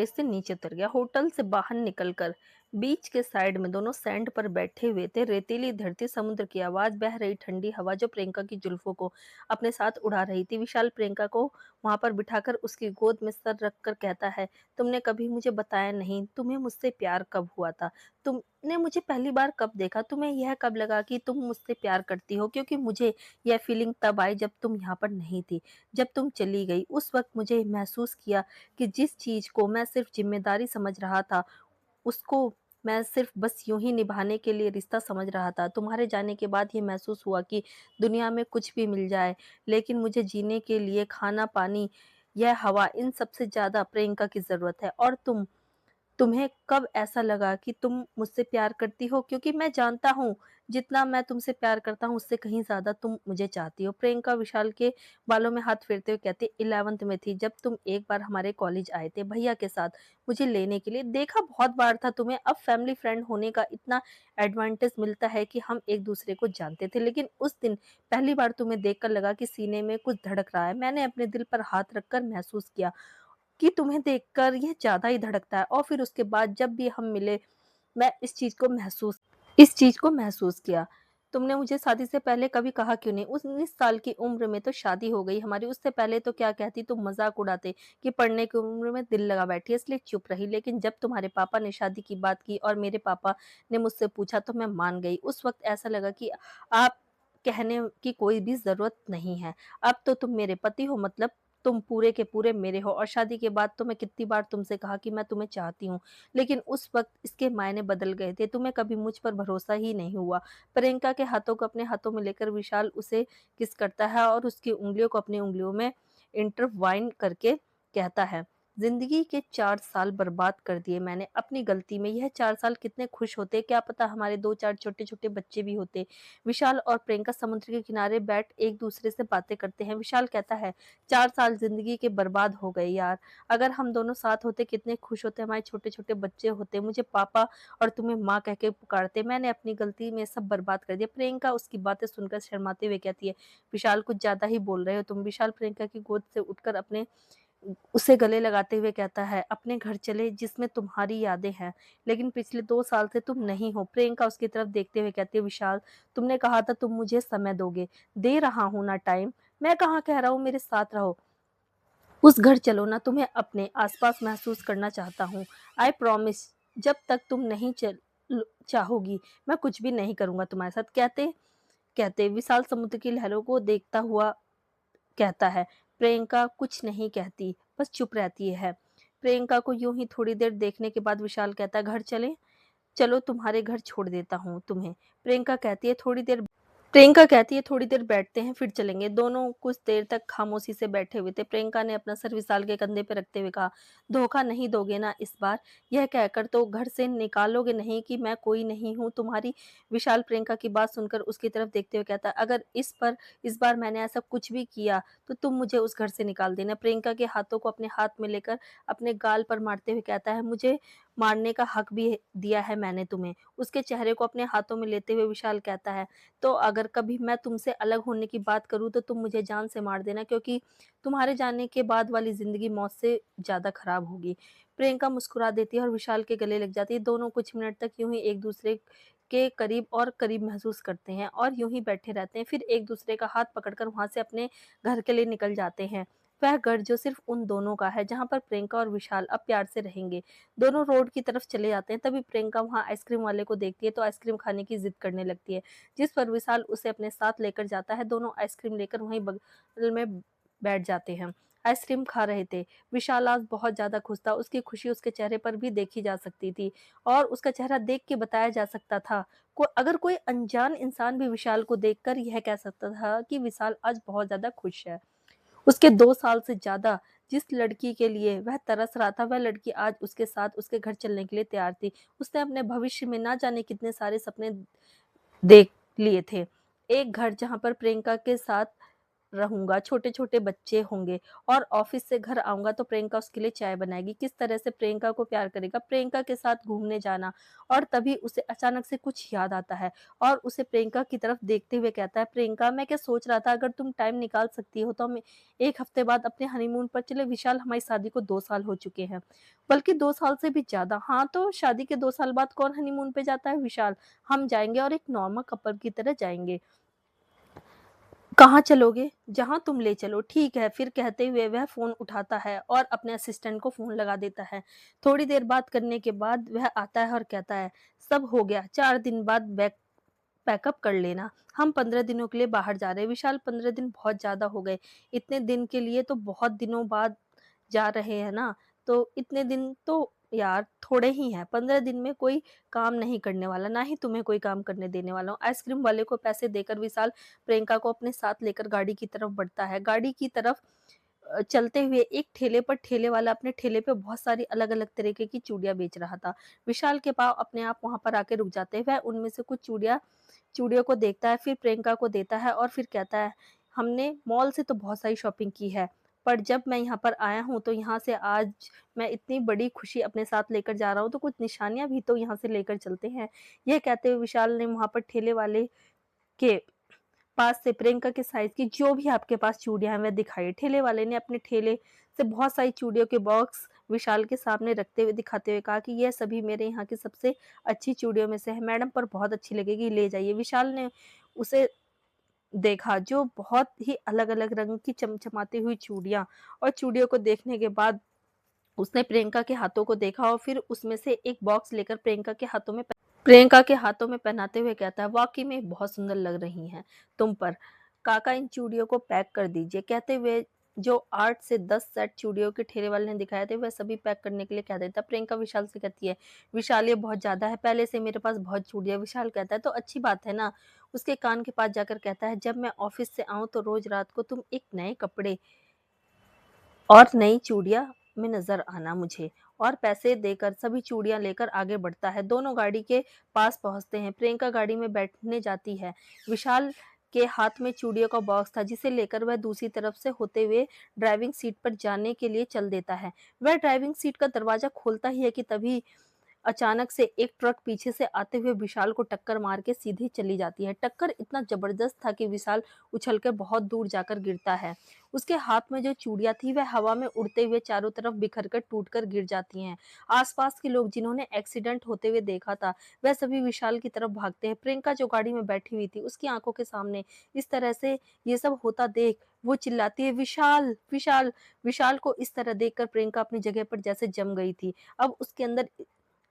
से नीचे उतर गया। होटल से बाहर निकलकर बीच के साइड में दोनों सैंड पर बैठे हुए थे। रेतीली धरती, समुद्र की आवाज, बह रही ठंडी हवा जो प्रियंका की जुल्फों को अपने साथ उड़ा रही थी। विशाल प्रियंका को वहां पर बिठाकर उसकी गोद में सर रखकर कहता है, तुमने कभी मुझे बताया नहीं, तुम्हें मुझसे प्यार कब हुआ था? तुमने मुझे पहली बार कब देखा? तुम्हें यह कब लगा कि तुम मुझसे प्यार करती हो? क्योंकि मुझे यह फीलिंग तब आई जब तुम यहाँ पर नहीं थी, जब तुम चली गई। उस वक्त मुझे महसूस किया कि जिस चीज को मैं सिर्फ जिम्मेदारी समझ रहा था, उसको मैं सिर्फ बस यूं ही निभाने के लिए रिश्ता समझ रहा था। तुम्हारे जाने के बाद ये महसूस हुआ कि दुनिया में कुछ भी मिल जाए, लेकिन मुझे जीने के लिए खाना, पानी, यह हवा, इन सबसे ज्यादा प्रियंका की जरूरत है। और तुम्हें कब ऐसा लगा कि तुम मुझसे प्यार करती हो? क्योंकि मैं जानता हूँ, जितना मैं तुमसे प्यार करता हूँ उससे कहीं ज्यादा तुम मुझे चाहती हो। प्रियंका विशाल के बालों में हाथ फेरते हुए कहती, 11th में थी जब तुम एक बार हमारे कॉलेज आए थे भैया के साथ मुझे लेने के लिए। देखा बहुत बार था तुम्हें, अब फैमिली फ्रेंड होने का इतना एडवांटेज मिलता है कि हम एक दूसरे को जानते थे, लेकिन उस दिन पहली बार तुम्हें देखकर लगा कि सीने में कुछ धड़क रहा है। मैंने अपने दिल पर हाथ रखकर महसूस किया कि तुम्हें देखकर यह ज़्यादा ही धड़कता है, और फिर उसके बाद जब भी हम मिले, मैं इस चीज़ को महसूस किया। तुमने मुझे शादी से पहले कभी कहा क्यों नहीं? 19 साल की उम्र में तो शादी हो गई हमारी, उससे पहले तो क्या कहती? तुम मज़ाक उड़ाते कि पढ़ने की उम्र में दिल लगा बैठी है इसलिए चुप रही, लेकिन जब तुम्हारे पापा ने शादी की बात की और मेरे पापा ने मुझसे पूछा तो मैं मान गई। उस वक़्त ऐसा लगा कि आप कहने की कोई भी ज़रूरत नहीं है। अब तो तुम मेरे पति हो, मतलब तुम पूरे के पूरे मेरे हो, और शादी के बाद तो मैं कितनी बार तुमसे कहा कि मैं तुम्हें चाहती हूँ, लेकिन उस वक्त इसके मायने बदल गए थे। तुम्हें कभी मुझ पर भरोसा ही नहीं हुआ। प्रियंका के हाथों को अपने हाथों में लेकर विशाल उसे किस करता है और उसकी उंगलियों को अपनी उंगलियों में इंटरवाइन करके कहता है, ज़िंदगी के 4 साल बर्बाद कर दिए मैंने अपनी गलती में। यह 4 साल कितने खुश होते, क्या पता हमारे 2-4 छोटे-छोटे बच्चे भी होते। विशाल और प्रियंका समुद्र के किनारे बैठ एक-दूसरे से बातें करते हैं। विशाल कहता है, 4 साल ज़िंदगी के बर्बाद हो गए यार। अगर हम दोनों साथ होते कितने खुश होते, हमारे छोटे-छोटे बच्चे होते, मुझे पापा और तुम्हें माँ कह के पुकारते। मैंने अपनी गलती में सब बर्बाद कर दिया। प्रियंका उसकी बातें सुनकर शर्माते हुए कहती है, विशाल कुछ ज़्यादा ही बोल रहे हो तुम। विशाल प्रियंका की गोद से उठकर अपने उसे गले लगाते हुए कहता है, अपने घर चले जिसमें तुम्हारी यादें हैं, लेकिन पिछले 2 साल से तुम नहीं हो। प्रियंका उसकी तरफ देखते हुए कहती है, विशाल तुमने कहा था तुम मुझे समय दोगे, दे रहा हूँ ना टाइम। मैं कहाँ कह रहा हूँ मेरे साथ रहो, उस घर चलो ना, तुम्हें अपने आसपास महसूस करना चाहता हूँ। आई प्रॉमिस, जब तक तुम नहीं चाहोगी मैं कुछ भी नहीं करूंगा तुम्हारे साथ। कहते कहते विशाल समुद्र की लहरों को देखता हुआ कहता है, प्रियंका कुछ नहीं कहती, बस चुप रहती है। प्रियंका को यूं ही थोड़ी देर देखने के बाद विशाल कहता है, घर चले, चलो तुम्हारे घर छोड़ देता हूँ तुम्हें। प्रियंका कहती है थोड़ी देर बैठते हैं फिर चलेंगे। दोनों कुछ देर तक खामोशी से बैठे हुए थे। प्रियंका ने अपना सर विशाल के कंधे पर रखते हुए कहा, धोखा नहीं दोगे ना इस बार? यह कहकर तो घर से निकालोगे नहीं कि मैं कोई नहीं हूँ तुम्हारी? विशाल प्रियंका की बात सुनकर उसकी तरफ देखते हुए कहता, अगर इस बार मैंने ऐसा कुछ भी किया तो तुम मुझे उस घर से निकाल देना। प्रियंका के हाथों को अपने हाथ में लेकर अपने गाल पर मारते हुए कहता है, मुझे मारने का हक भी दिया है मैंने तुम्हें। उसके चेहरे को अपने हाथों में लेते हुए विशाल कहता है, तो अगर कभी मैं तुमसे अलग होने की बात करूँ तो तुम मुझे जान से मार देना, क्योंकि तुम्हारे जाने के बाद वाली ज़िंदगी मौत से ज़्यादा खराब होगी। प्रियंका मुस्कुरा देती है और विशाल के गले लग जाती है। दोनों कुछ मिनट तक यूं ही एक दूसरे के करीब और करीब महसूस करते हैं और यूं ही बैठे रहते हैं। फिर एक दूसरे का हाथ पकड़कर वहां से अपने घर के लिए निकल जाते हैं। वह घर जो सिर्फ उन दोनों का है, जहां पर प्रियंका और विशाल अब प्यार से रहेंगे। दोनों रोड की तरफ चले जाते हैं। तभी प्रियंका वहां आइसक्रीम वाले को देखती है तो आइसक्रीम खाने की जिद करने लगती है, जिस पर विशाल उसे अपने साथ लेकर जाता है। दोनों आइसक्रीम लेकर वहीं बगल में बैठ जाते हैं। आइसक्रीम खा रहे थे। विशाल आज बहुत ज्यादा खुश था। उसकी खुशी उसके चेहरे पर भी देखी जा सकती थी और उसका चेहरा देख के बताया जा सकता था। अगर कोई अनजान इंसान भी विशाल को देखकर यह कह सकता था कि विशाल आज बहुत ज्यादा खुश है। उसके 2 साल से ज्यादा जिस लड़की के लिए वह तरस रहा था, वह लड़की आज उसके साथ उसके घर चलने के लिए तैयार थी। उसने अपने भविष्य में ना जाने कितने सारे सपने देख लिए थे। एक घर जहाँ पर प्रियंका के साथ रहूँगा, छोटे-छोटे बच्चे होंगे और ऑफ़िस से घर आऊँगा तो प्रियंका उसके लिए चाय बनाएगी। किस तरह से प्रियंका को प्यार करेगा, प्रियंका के साथ घूमने जाना। और तभी उसे अचानक से कुछ याद आता है और उसे प्रियंका की तरफ देखते हुए कहता है, प्रियंका मैं क्या सोच रहा था, अगर तुम टाइम निकाल सकती हो तो हम 1 हफ्ते बाद अपने हनीमून पर चले। विशाल हमारी शादी को 2 साल हो चुके हैं, बल्कि 2 साल से भी ज़्यादा। हाँ, तो शादी के 2 साल बाद कौन हनीमून पे जाता है विशाल? हम जाएँगे और एक नॉर्मल कपल की तरह जाएँगे। कहाँ चलोगे? जहाँ तुम ले चलो, ठीक है। फिर कहते हुए वह फ़ोन उठाता है और अपने असिस्टेंट को फ़ोन लगा देता है। थोड़ी देर बात करने के बाद वह आता है और कहता है, सब हो गया, 4 दिन बाद पैकअप कर लेना। हम 15 दिनों के लिए बाहर जा रहे हैं। विशाल 15 दिन बहुत ज़्यादा हो गए। इतने दिन के लिए तो बहुत दिनों बाद जा रहे हैं ना, तो इतने दिन तो यार थोड़े ही हैं। 15 दिन में कोई काम नहीं करने वाला, ना ही तुम्हें कोई काम करने देने वाला हूँ। आइसक्रीम वाले को पैसे देकर विशाल प्रियंका को अपने साथ लेकर गाड़ी की तरफ बढ़ता है। गाड़ी की तरफ चलते हुए एक ठेले पर ठेले वाला अपने ठेले पे बहुत सारी अलग-अलग तरीके की चूड़ियाँ बेच रहा था। विशाल के पाँव अपने आप वहाँ पर आके रुक जाते हैं। वह उनमें से कुछ चूड़ियों को देखता है, फिर प्रियंका को देता है और फिर कहता है, हमने मॉल से तो बहुत सारी शॉपिंग की है, पर जब मैं यहाँ पर आया हूँ तो यहाँ से आज मैं इतनी बड़ी खुशी अपने साथ लेकर जा रहा हूँ, तो कुछ निशानियाँ भी तो यहाँ से लेकर चलते हैं। यह कहते हुए विशाल ने वहाँ पर ठेले वाले के पास से प्रियंका के साइज़ की जो भी आपके पास चूड़ियाँ हैं वह दिखाई। ठेले वाले ने अपने ठेले से बहुत सारी चूड़ियों के बॉक्स विशाल के सामने रखते हुए दिखाते हुए कहा कि यह सभी मेरे यहाँ की सबसे अच्छी चूड़ियों में से है, मैडम पर बहुत अच्छी लगेगी, ले जाइए। विशाल ने उसे देखा जो बहुत ही अलग-अलग रंग की चमचमाती हुई चूड़ियाँ, और चूड़ियों को देखने के बाद उसने प्रियंका के हाथों को देखा और फिर उसमें से एक बॉक्स लेकर प्रियंका के हाथों में पहनाते हुए कहता है, वाकई में बहुत सुंदर लग रही हैं तुम पर। काका इन चूड़ियों को पैक कर दीजिए। कहते हुए जो 8 से 10 सेट चूड़ियों के ठेले वाले ने दिखाए थे वह सभी पैक करने के लिए कह देता। प्रियंका विशाल से कहती है, विशाल ये बहुत ज्यादा है, पहले से मेरे पास बहुत चूड़ियां। विशाल कहता है, तो अच्छी बात है ना। उसके कान के पास जाकर कहता है, जब मैं ऑफिस से आऊं तो रोज रात को तुम एक नए कपड़े और नई चूड़ियां में नजर आना मुझे, और पैसे देकर सभी चूड़ियां लेकर आगे बढ़ता है। दोनों गाड़ी के पास पहुंचते हैं। प्रियंका गाड़ी में बैठने जाती है। विशाल के हाथ में चूड़ियों का बॉक्स था, जिसे लेकर वह दूसरी तरफ से होते हुए ड्राइविंग सीट पर जाने के लिए चल देता है। वह ड्राइविंग सीट का दरवाजा खोलता ही है कि तभी अचानक से एक ट्रक पीछे से आते हुए विशाल को टक्कर मार के सीधी चली जाती है। टक्कर इतना जबरदस्त था कि विशाल उछलकर बहुत दूर जाकर गिरता है। उसके हाथ में जो चूड़ियां थी वह हवा में उड़ते हुए चारों तरफ बिखरकर टूटकर गिर जाती हैं। आसपास के लोग जिन्होंने एक्सीडेंट होते हुए देखा था, वह सभी विशाल की तरफ भागते हैं। प्रियंका जो गाड़ी में बैठी हुई थी, उसकी आंखों के सामने इस तरह से ये सब होता देख वो चिल्लाती है, विशाल विशाल। विशाल को इस तरह देखकर प्रियंका अपनी जगह पर जैसे जम गई थी। अब उसके अंदर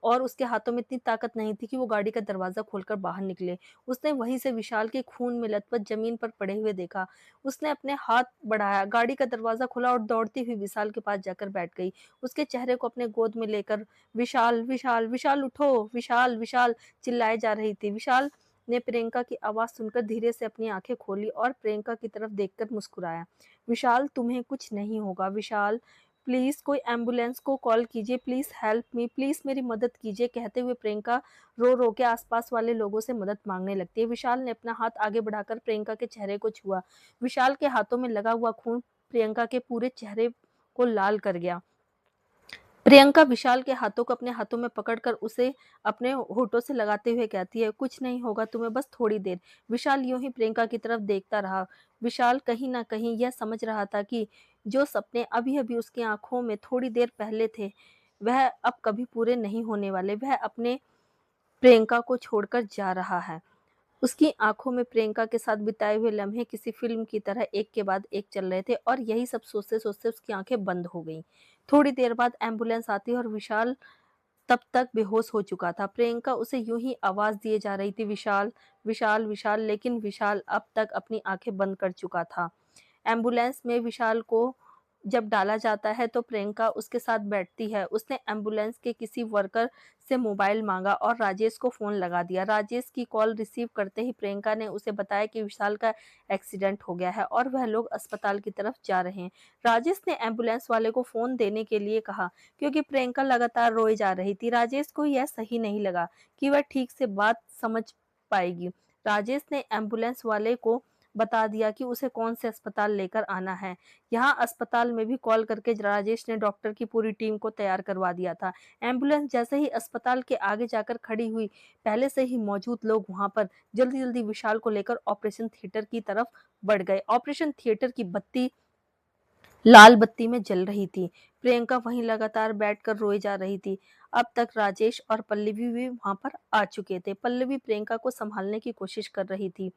और उसके हाथों में इतनी ताकत नहीं थी कि वो गाड़ी का दरवाजा खोलकर बाहर निकले। उसने वहीं से विशाल के खून में लथपथ जमीन पर पड़े हुए देखा। उसने अपने हाथ बढ़ाया, गाड़ी का दरवाजा खोला और दौड़ती हुई विशाल के पास जाकर बैठ गई। उसके चेहरे को अपने गोद में लेकर विशाल विशाल विशाल उठो, विशाल विशाल चिल्लाए जा रही थी। विशाल ने प्रियंका की आवाज सुनकर धीरे से अपनी आंखें खोली और प्रियंका की तरफ देखकर मुस्कुराया। विशाल, तुम्हें कुछ नहीं होगा विशाल, प्लीज कोई एम्बुलेंस को कॉल कीजिए, प्लीज हेल्प मी, प्लीज मेरी मदद कीजिए। कहते हुए प्रियंका रो रो के आसपास वाले लोगों से मदद मांगने लगती है। विशाल ने अपना हाथ आगे बढ़ाकर प्रियंका के चेहरे को छुआ। विशाल के हाथों में लगा हुआ खून प्रियंका के पूरे चेहरे को लाल कर गया। प्रियंका विशाल के हाथों को अपने हाथों में पकड़कर उसे अपने होठों से लगाते हुए कहती है, कुछ नहीं होगा तुम्हें, बस थोड़ी देर। विशाल यूं ही प्रियंका की तरफ देखता रहा। विशाल कहीं ना कहीं यह समझ रहा था कि जो सपने अभी अभी उसकी आंखों में थोड़ी देर पहले थे, वह अब कभी पूरे नहीं होने वाले। वह अपने प्रियंका को छोड़कर जा रहा है। उसकी आंखों में प्रियंका के साथ बिताए हुए लम्हे किसी फिल्म की तरह एक के बाद एक चल रहे थे, और यही सब सोचते सोचते उसकी आंखें बंद हो गईं। थोड़ी देर बाद एम्बुलेंस आती और विशाल तब तक बेहोश हो चुका था। प्रियंका उसे यूं ही आवाज दिए जा रही थी, विशाल विशाल विशाल, लेकिन विशाल अब तक अपनी आंखें बंद कर चुका था। एम्बुलेंस में विशाल को जब डाला जाता है तो प्रियंका उसके साथ बैठती है। उसने एम्बुलेंस के किसी वर्कर से मोबाइल मांगा और राजेश को फोन लगा दिया। राजेश की कॉल रिसीव करते ही प्रियंका ने उसे बताया कि विशाल का एक्सीडेंट हो गया है और वह लोग अस्पताल की तरफ जा रहे हैं। राजेश ने एम्बुलेंस वाले को फोन देने के लिए कहा, क्योंकि प्रियंका लगातार रोए जा रही थी। राजेश को यह सही नहीं लगा कि वह ठीक से बात समझ पाएगी। राजेश ने एम्बुलेंस वाले को बता दिया कि उसे कौन से अस्पताल लेकर आना है। यहाँ अस्पताल में भी कॉल करके राजेश ने डॉक्टर की पूरी टीम को तैयार करवा दिया था। एम्बुलेंस जैसे ही अस्पताल के आगे जाकर खड़ी हुई, पहले से ही मौजूद लोग वहां पर जल्दी जल्दी विशाल को लेकर ऑपरेशन थिएटर की तरफ बढ़ गए। ऑपरेशन थिएटर की बत्ती लाल बत्ती में जल रही थी। प्रियंका वहीं लगातार बैठकर रोई जा रही थी। अब तक राजेश और पल्लवी भी वहां पर आ चुके थे। पल्लवी प्रियंका को संभालने की कोशिश कर रही थी,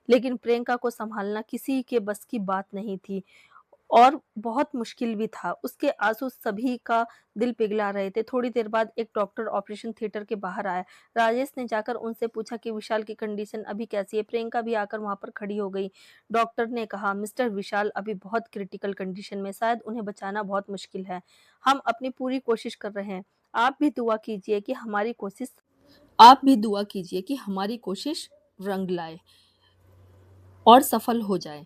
लेकिन प्रियंका को संभालना किसी के बस की बात नहीं थी, और बहुत मुश्किल भी था। उसके आंसू सभी का दिल पिघला रहे थे। थोड़ी देर बाद एक डॉक्टर ऑपरेशन थिएटर के बाहर आया। राजेश ने जाकर उनसे पूछा कि विशाल की कंडीशन अभी कैसी है। प्रियंका भी आकर वहां पर खड़ी हो गई। डॉक्टर ने कहा, मिस्टर विशाल अभी बहुत क्रिटिकल कंडीशन में, शायद उन्हें बचाना बहुत मुश्किल है। हम अपनी पूरी कोशिश कर रहे हैं। आप भी दुआ कीजिए कि हमारी कोशिश आप भी दुआ कीजिए कि हमारी कोशिश रंग लाए और सफल हो जाए।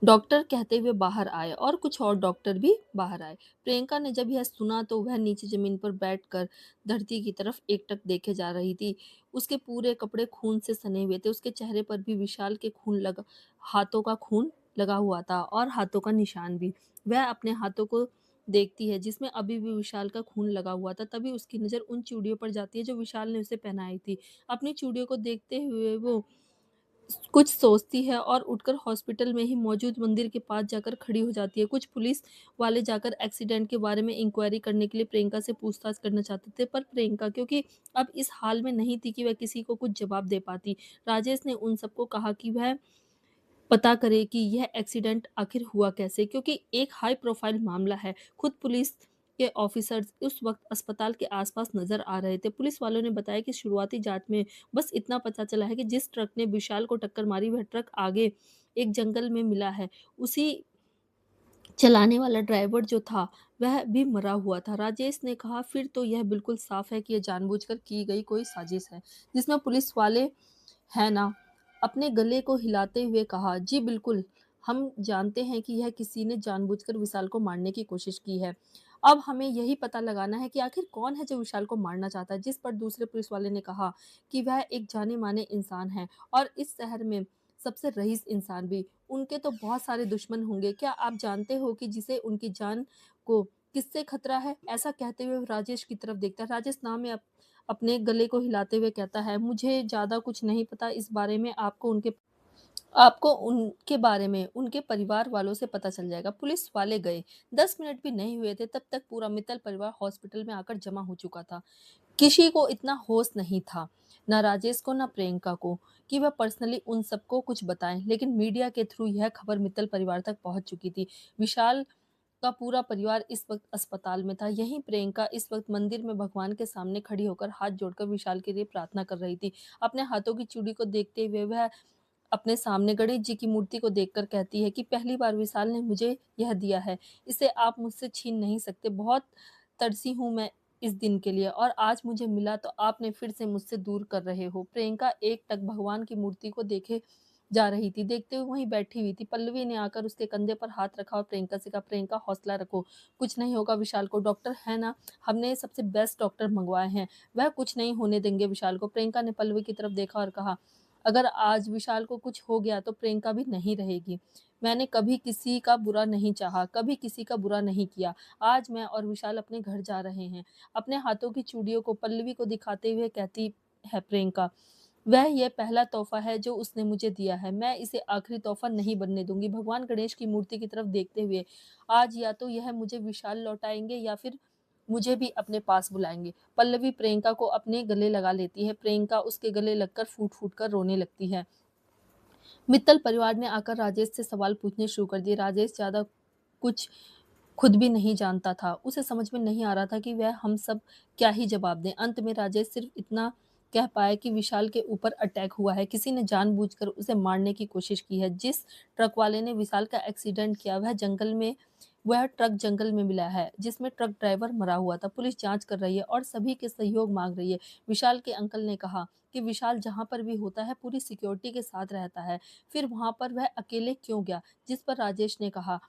डॉक्टर कहते हुए बाहर आए और कुछ और डॉक्टर भी बाहर आए। प्रियंका ने जब यह सुना तो वह नीचे जमीन पर बैठकर धरती की तरफ एकटक देखे जा रही थी। उसके पूरे कपड़े खून से सने हुए थे। उसके चेहरे पर भी विशाल के खून लगा हाथों का खून लगा हुआ था और हाथों का निशान भी। वह अपने हाथों को देखती है जिसमें अभी भी विशाल का खून लगा हुआ था। तभी उसकी नजर उन चूड़ियों पर जाती है जो विशाल ने उसे पहनाई थी। अपनी चूड़ियों को देखते हुए वो कुछ सोचती है और उठकर हॉस्पिटल में ही मौजूद मंदिर के पास जाकर खड़ी हो जाती है। कुछ पुलिस वाले जाकर एक्सीडेंट के बारे में इंक्वायरी करने के लिए प्रियंका से पूछताछ करना चाहते थे, पर प्रियंका क्योंकि अब इस हाल में नहीं थी कि वह किसी को कुछ जवाब दे पाती। राजेश ने उन सबको कहा कि वह पता करे कि यह एक्सीडेंट आखिर हुआ कैसे, क्योंकि एक हाई प्रोफाइल मामला है। खुद पुलिस के ऑफिसर्स उस वक्त अस्पताल के आसपास नजर आ रहे थे। पुलिस वालों ने बताया कि शुरुआती जांच में बस इतना पता चला है कि जिस ट्रक ने विशाल को टक्कर मारी वह ट्रक आगे एक जंगल में मिला है। उसी चलाने वाला ड्राइवर जो था वह भी मरा हुआ था। राजेश ने कहा, फिर तो यह बिल्कुल साफ है कि यह जानबूझकर की गई कोई साजिश है जिसमें पुलिस वाले है ना। अपने गले को हिलाते हुए कहा, जी बिल्कुल, हम जानते हैं कि यह किसी ने जानबूझकर विशाल को मारने की कोशिश की है। अब हमें यही पता लगाना है कि आखिर कौन है जो विशाल को मारना चाहता है। जिस पर दूसरे पुलिस वाले ने कहा कि वह एक जाने-माने इंसान है और इस शहर में सबसे रईस इंसान भी। उनके तो बहुत सारे दुश्मन होंगे। क्या आप जानते हो कि जिसे उनकी जान को किससे खतरा है? ऐसा कहते हुए वो राजेश की तरफ देखता है। राजेश नाम में अपने गले को हिलाते हुए कहता है, मुझे ज़्यादा कुछ नहीं पता इस बारे में, आपको उनके बारे में उनके परिवार वालों से पता चल जाएगा। पुलिस वाले गए। 10 मिनट भी नहीं हुए थे, तब तक पूरा मित्तल परिवार हॉस्पिटल में आकर जमा हो चुका था। किसी को इतना होश नहीं था, ना राजेश को ना प्रियंका को, कि वह पर्सनली उन सबको कुछ बताएं, लेकिन मीडिया के थ्रू यह खबर मित्तल परिवार तक पहुंच चुकी थी। विशाल का पूरा परिवार इस वक्त अस्पताल में था। यहीं प्रियंका इस वक्त मंदिर में भगवान के सामने खड़ी होकर हाथ जोड़कर विशाल के लिए प्रार्थना कर रही थी। अपने हाथों की चूड़ी को देखते हुए वह अपने सामने गणेश जी की मूर्ति को देखकर कहती है कि पहली बार विशाल ने मुझे यह दिया है, इसे आप मुझसे छीन नहीं सकते। बहुत तरसी हूँ मैं इस दिन के लिए और आज मुझे मिला तो आपने फिर से मुझसे दूर कर रहे हो। प्रियंका एकटक भगवान की मूर्ति को देखे जा रही थी, देखते हुए वहीं बैठी हुई थी। पल्लवी ने आकर उसके कंधे पर हाथ रखा और प्रियंका से कहा, प्रियंका हौसला रखो, कुछ नहीं होगा विशाल को, डॉक्टर है ना, हमने सबसे बेस्ट डॉक्टर मंगवाए हैं, वह कुछ नहीं होने देंगे विशाल को। प्रियंका ने पल्लवी की तरफ देखा और कहा, अगर आज विशाल को कुछ हो गया तो प्रियंका भी नहीं रहेगी। मैंने कभी किसी का बुरा नहीं चाहा, कभी किसी का बुरा नहीं किया। आज मैं और विशाल अपने घर जा रहे हैं। अपने हाथों की चूड़ियों को पल्लवी को दिखाते हुए कहती है प्रियंका, वह ये पहला तोहफा है जो उसने मुझे दिया है, मैं इसे आखिरी तोहफा नहीं बनने दूंगी। भगवान गणेश की मूर्ति की तरफ देखते हुए, आज या तो यह मुझे विशाल लौटाएंगे या फिर मुझे भी अपने पास बुलाएंगे। पल्लवी प्रियंका को अपने गले लगा लेती है। प्रियंका उसके गले लगकर फूट फूट कर रोने लगती है। मित्तल परिवार ने आकर राजेश से सवाल पूछने शुरू कर दिए। राजेश ज्यादा कुछ खुद भी नहीं जानता था। उसे समझ में नहीं आ रहा था कि वह हम सब क्या ही जवाब दें। अंत में राजेश सिर्फ इतना कह पाया कि विशाल के ऊपर अटैक हुआ है, किसी ने जानबूझकर उसे मारने की कोशिश की है। जिस ट्रक वाले ने विशाल का एक्सीडेंट किया वह ट्रक जंगल में मिला है जिसमें ट्रक ड्राइवर मरा हुआ था। पुलिस जांच कर रही है और सभी के सहयोग मांग रही है। विशाल के अंकल ने कहा कि विशाल जहां पर भी होता है पूरी सिक्योरिटी के साथ रहता है, फिर वहां पर वह अकेले क्यों गया। जिस पर राजेश ने कहा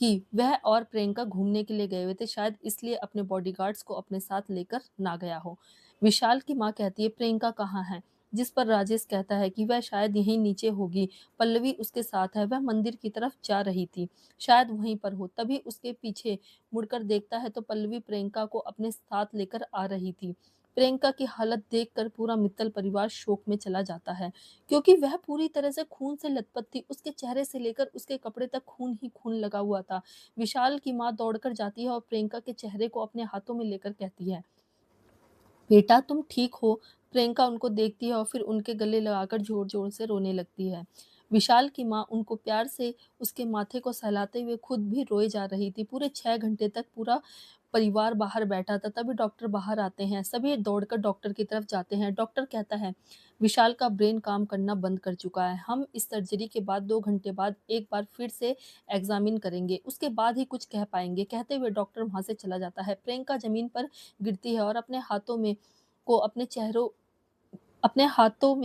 कि वह और प्रियंका घूमने के लिए गए हुए थे, शायद इसलिए अपने बॉडीगार्ड्स को अपने साथ लेकर ना गया हो। विशाल की माँ कहती है, प्रियंका कहाँ है? जिस पर राजेश कहता है कि वह शायद यहीं नीचे होगी, पल्लवी उसके साथ है, वह मंदिर की तरफ जा रही थी, शायद वहीं पर हो। तभी उसके पीछे मुड़कर देखता है तो पल्लवी प्रियंका को अपने साथ लेकर आ रही थी। प्रियंका की हालत देखकर पूरा मित्तल परिवार शोक में चला जाता है, क्योंकि वह पूरी तरह से खून से लथपथ थी। उसके चेहरे से लेकर उसके कपड़े तक खून ही खून लगा हुआ था। विशाल की माँ दौड़कर जाती है और प्रियंका के चेहरे को अपने हाथों में लेकर कहती है, बेटा तुम ठीक हो? प्रियंका उनको देखती है और फिर उनके गले लगाकर जोर-जोर से रोने लगती है। विशाल की माँ उनको प्यार से उसके माथे को सहलाते हुए खुद भी रोए जा रही थी। पूरे 6 घंटे तक पूरा परिवार बाहर बैठा था। तभी डॉक्टर बाहर आते हैं। सभी दौड़कर डॉक्टर की तरफ जाते हैं। डॉक्टर कहता है, विशाल का ब्रेन काम करना बंद कर चुका है। हम इस सर्जरी के बाद 2 घंटे बाद एक बार फिर से एग्ज़ामिन करेंगे। उसके बाद ही कुछ कह पाएँगे। कहते हुए डॉक्टर वहाँ से चला जाता है। प्रियंका ज़मीन पर गिरती है और अपने हाथों में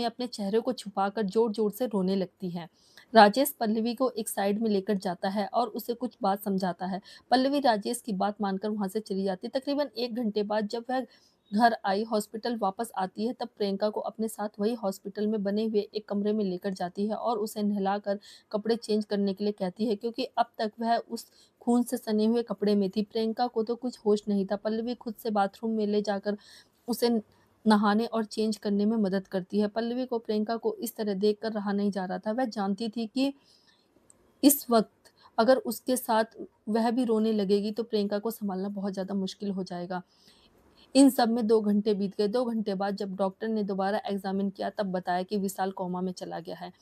अपने चेहरे को छुपाकर जोर-जोर से रोने लगती है। राजेश पल्लवी को एक साइड में लेकर जाता है और उसे कुछ बात समझाता है। पल्लवी राजेश की बात मानकर वहाँ से चली जाती है। तकरीबन 1 घंटे बाद जब वह घर आई, हॉस्पिटल वापस आती है, तब प्रियंका को अपने साथ वही हॉस्पिटल में बने हुए एक कमरे में लेकर जाती है और उसे नहलाकर कपड़े चेंज करने के लिए कहती है, क्योंकि अब तक वह उस खून से सने हुए कपड़े में थी। प्रियंका को तो कुछ होश नहीं था। पल्लवी खुद से बाथरूम में ले जाकर उसे नहाने और चेंज करने में मदद करती है। पल्लवी को प्रियंका को इस तरह देखकर रहा नहीं जा रहा था। वह जानती थी कि इस वक़्त अगर उसके साथ वह भी रोने लगेगी तो प्रियंका को सँभालना बहुत ज़्यादा मुश्किल हो जाएगा। इन सब में 2 घंटे बीत गए। 2 घंटे बाद जब डॉक्टर ने दोबारा एग्ज़ामिन किया तब बताया कि विशाल कोमा में चला गया है।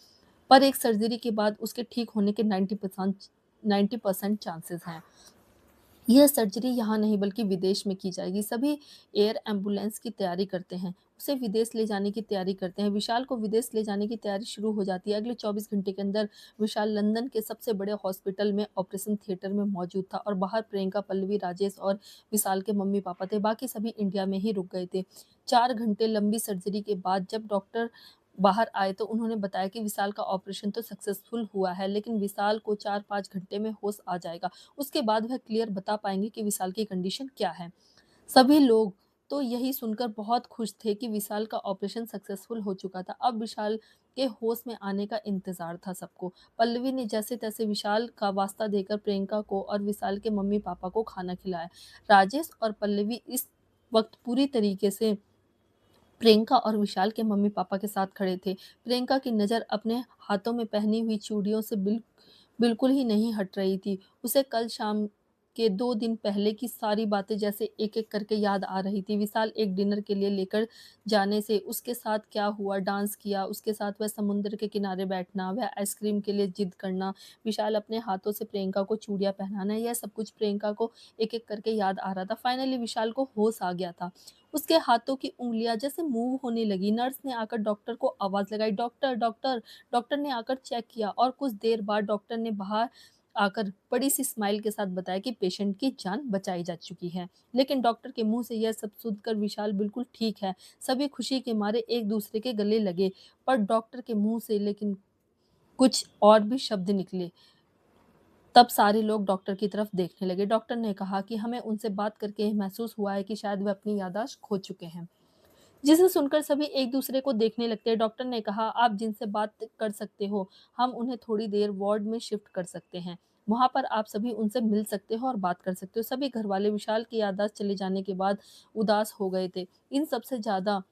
पर एक सर्जरी के बाद उसके ठीक होने के 90% चांसेस हैं। यह सर्जरी यहाँ नहीं बल्कि विदेश में की जाएगी। सभी एयर एम्बुलेंस की तैयारी करते हैं, उसे विदेश ले जाने की तैयारी करते हैं। विशाल को विदेश ले जाने की तैयारी शुरू हो जाती है। अगले 24 घंटे के अंदर विशाल लंदन के सबसे बड़े हॉस्पिटल में ऑपरेशन थिएटर में मौजूद था और बाहर प्रियंका, पल्लवी, राजेश और विशाल के मम्मी-पापा थे। बाकी सभी इंडिया में ही रुक गए थे। 4 घंटे लंबी सर्जरी के बाद जब डॉक्टर बाहर आए तो उन्होंने बताया कि विशाल का ऑपरेशन तो सक्सेसफुल हुआ है, लेकिन विशाल को 4-5 घंटे में होश आ जाएगा। उसके बाद वह क्लियर बता पाएँगे कि विशाल की कंडीशन क्या है। सभी लोग तो यही सुनकर बहुत खुश थे कि विशाल का ऑपरेशन सक्सेसफुल हो चुका था। अब विशाल के होश में आने का इंतज़ार था सबको। पल्लवी ने जैसे-तैसे विशाल का वास्ता देकर प्रियंका को और विशाल के मम्मी-पापा को खाना खिलाया। राजेश और पल्लवी इस वक़्त पूरी तरीके से प्रियंका और विशाल के मम्मी-पापा के साथ खड़े थे। प्रियंका की नज़र अपने हाथों में पहनी हुई चूड़ियों से बिल्कुल ही नहीं हट रही थी। उसे कल शाम के 2 दिन पहले की सारी बातें जैसे एक-एक करके याद आ रही थी। विशाल एक डिनर के लिए लेकर जाने से उसके साथ क्या हुआ, डांस किया, उसके साथ वह समुद्र के किनारे बैठना, वह आइसक्रीम के लिए ज़िद करना, विशाल अपने हाथों से प्रियंका को चूड़ियाँ पहनाना, यह सब कुछ प्रियंका को एक-एक करके याद आ रहा था। फाइनली विशाल को होश आ गया था। उसके हाथों की उँगलियाँ जैसे मूव होने लगी। नर्स ने आकर डॉक्टर को आवाज़ लगाई, "डॉक्टर, डॉक्टर!" डॉक्टर ने आकर चेक किया और कुछ देर बाद डॉक्टर ने बाहर आकर बड़ी-सी स्माइल के साथ बताया कि पेशेंट की जान बचाई जा चुकी है। लेकिन डॉक्टर के मुँह से यह सब सुनकर विशाल बिल्कुल ठीक है। सभी खुशी के मारे एक-दूसरे के गले लगे, पर डॉक्टर के मुँह से लेकिन कुछ और भी शब्द निकले। तब सारे लोग डॉक्टर की तरफ देखने लगे। डॉक्टर ने कहा कि हमें उनसे बात करके यह महसूस हुआ है कि शायद वे अपनी याददाश्त खो चुके हैं। जिसे सुनकर सभी एक-दूसरे को देखने लगते हैं। डॉक्टर ने कहा, "आप जिनसे बात कर सकते हो, हम उन्हें थोड़ी देर वार्ड में शिफ्ट कर सकते हैं। वहाँ पर आप सभी उनसे मिल सकते हो और बात कर सकते हो।" सभी घरवाले विशाल की याददाश्त चले जाने के बाद उदास हो गए थे। इन सबसे ज़्यादा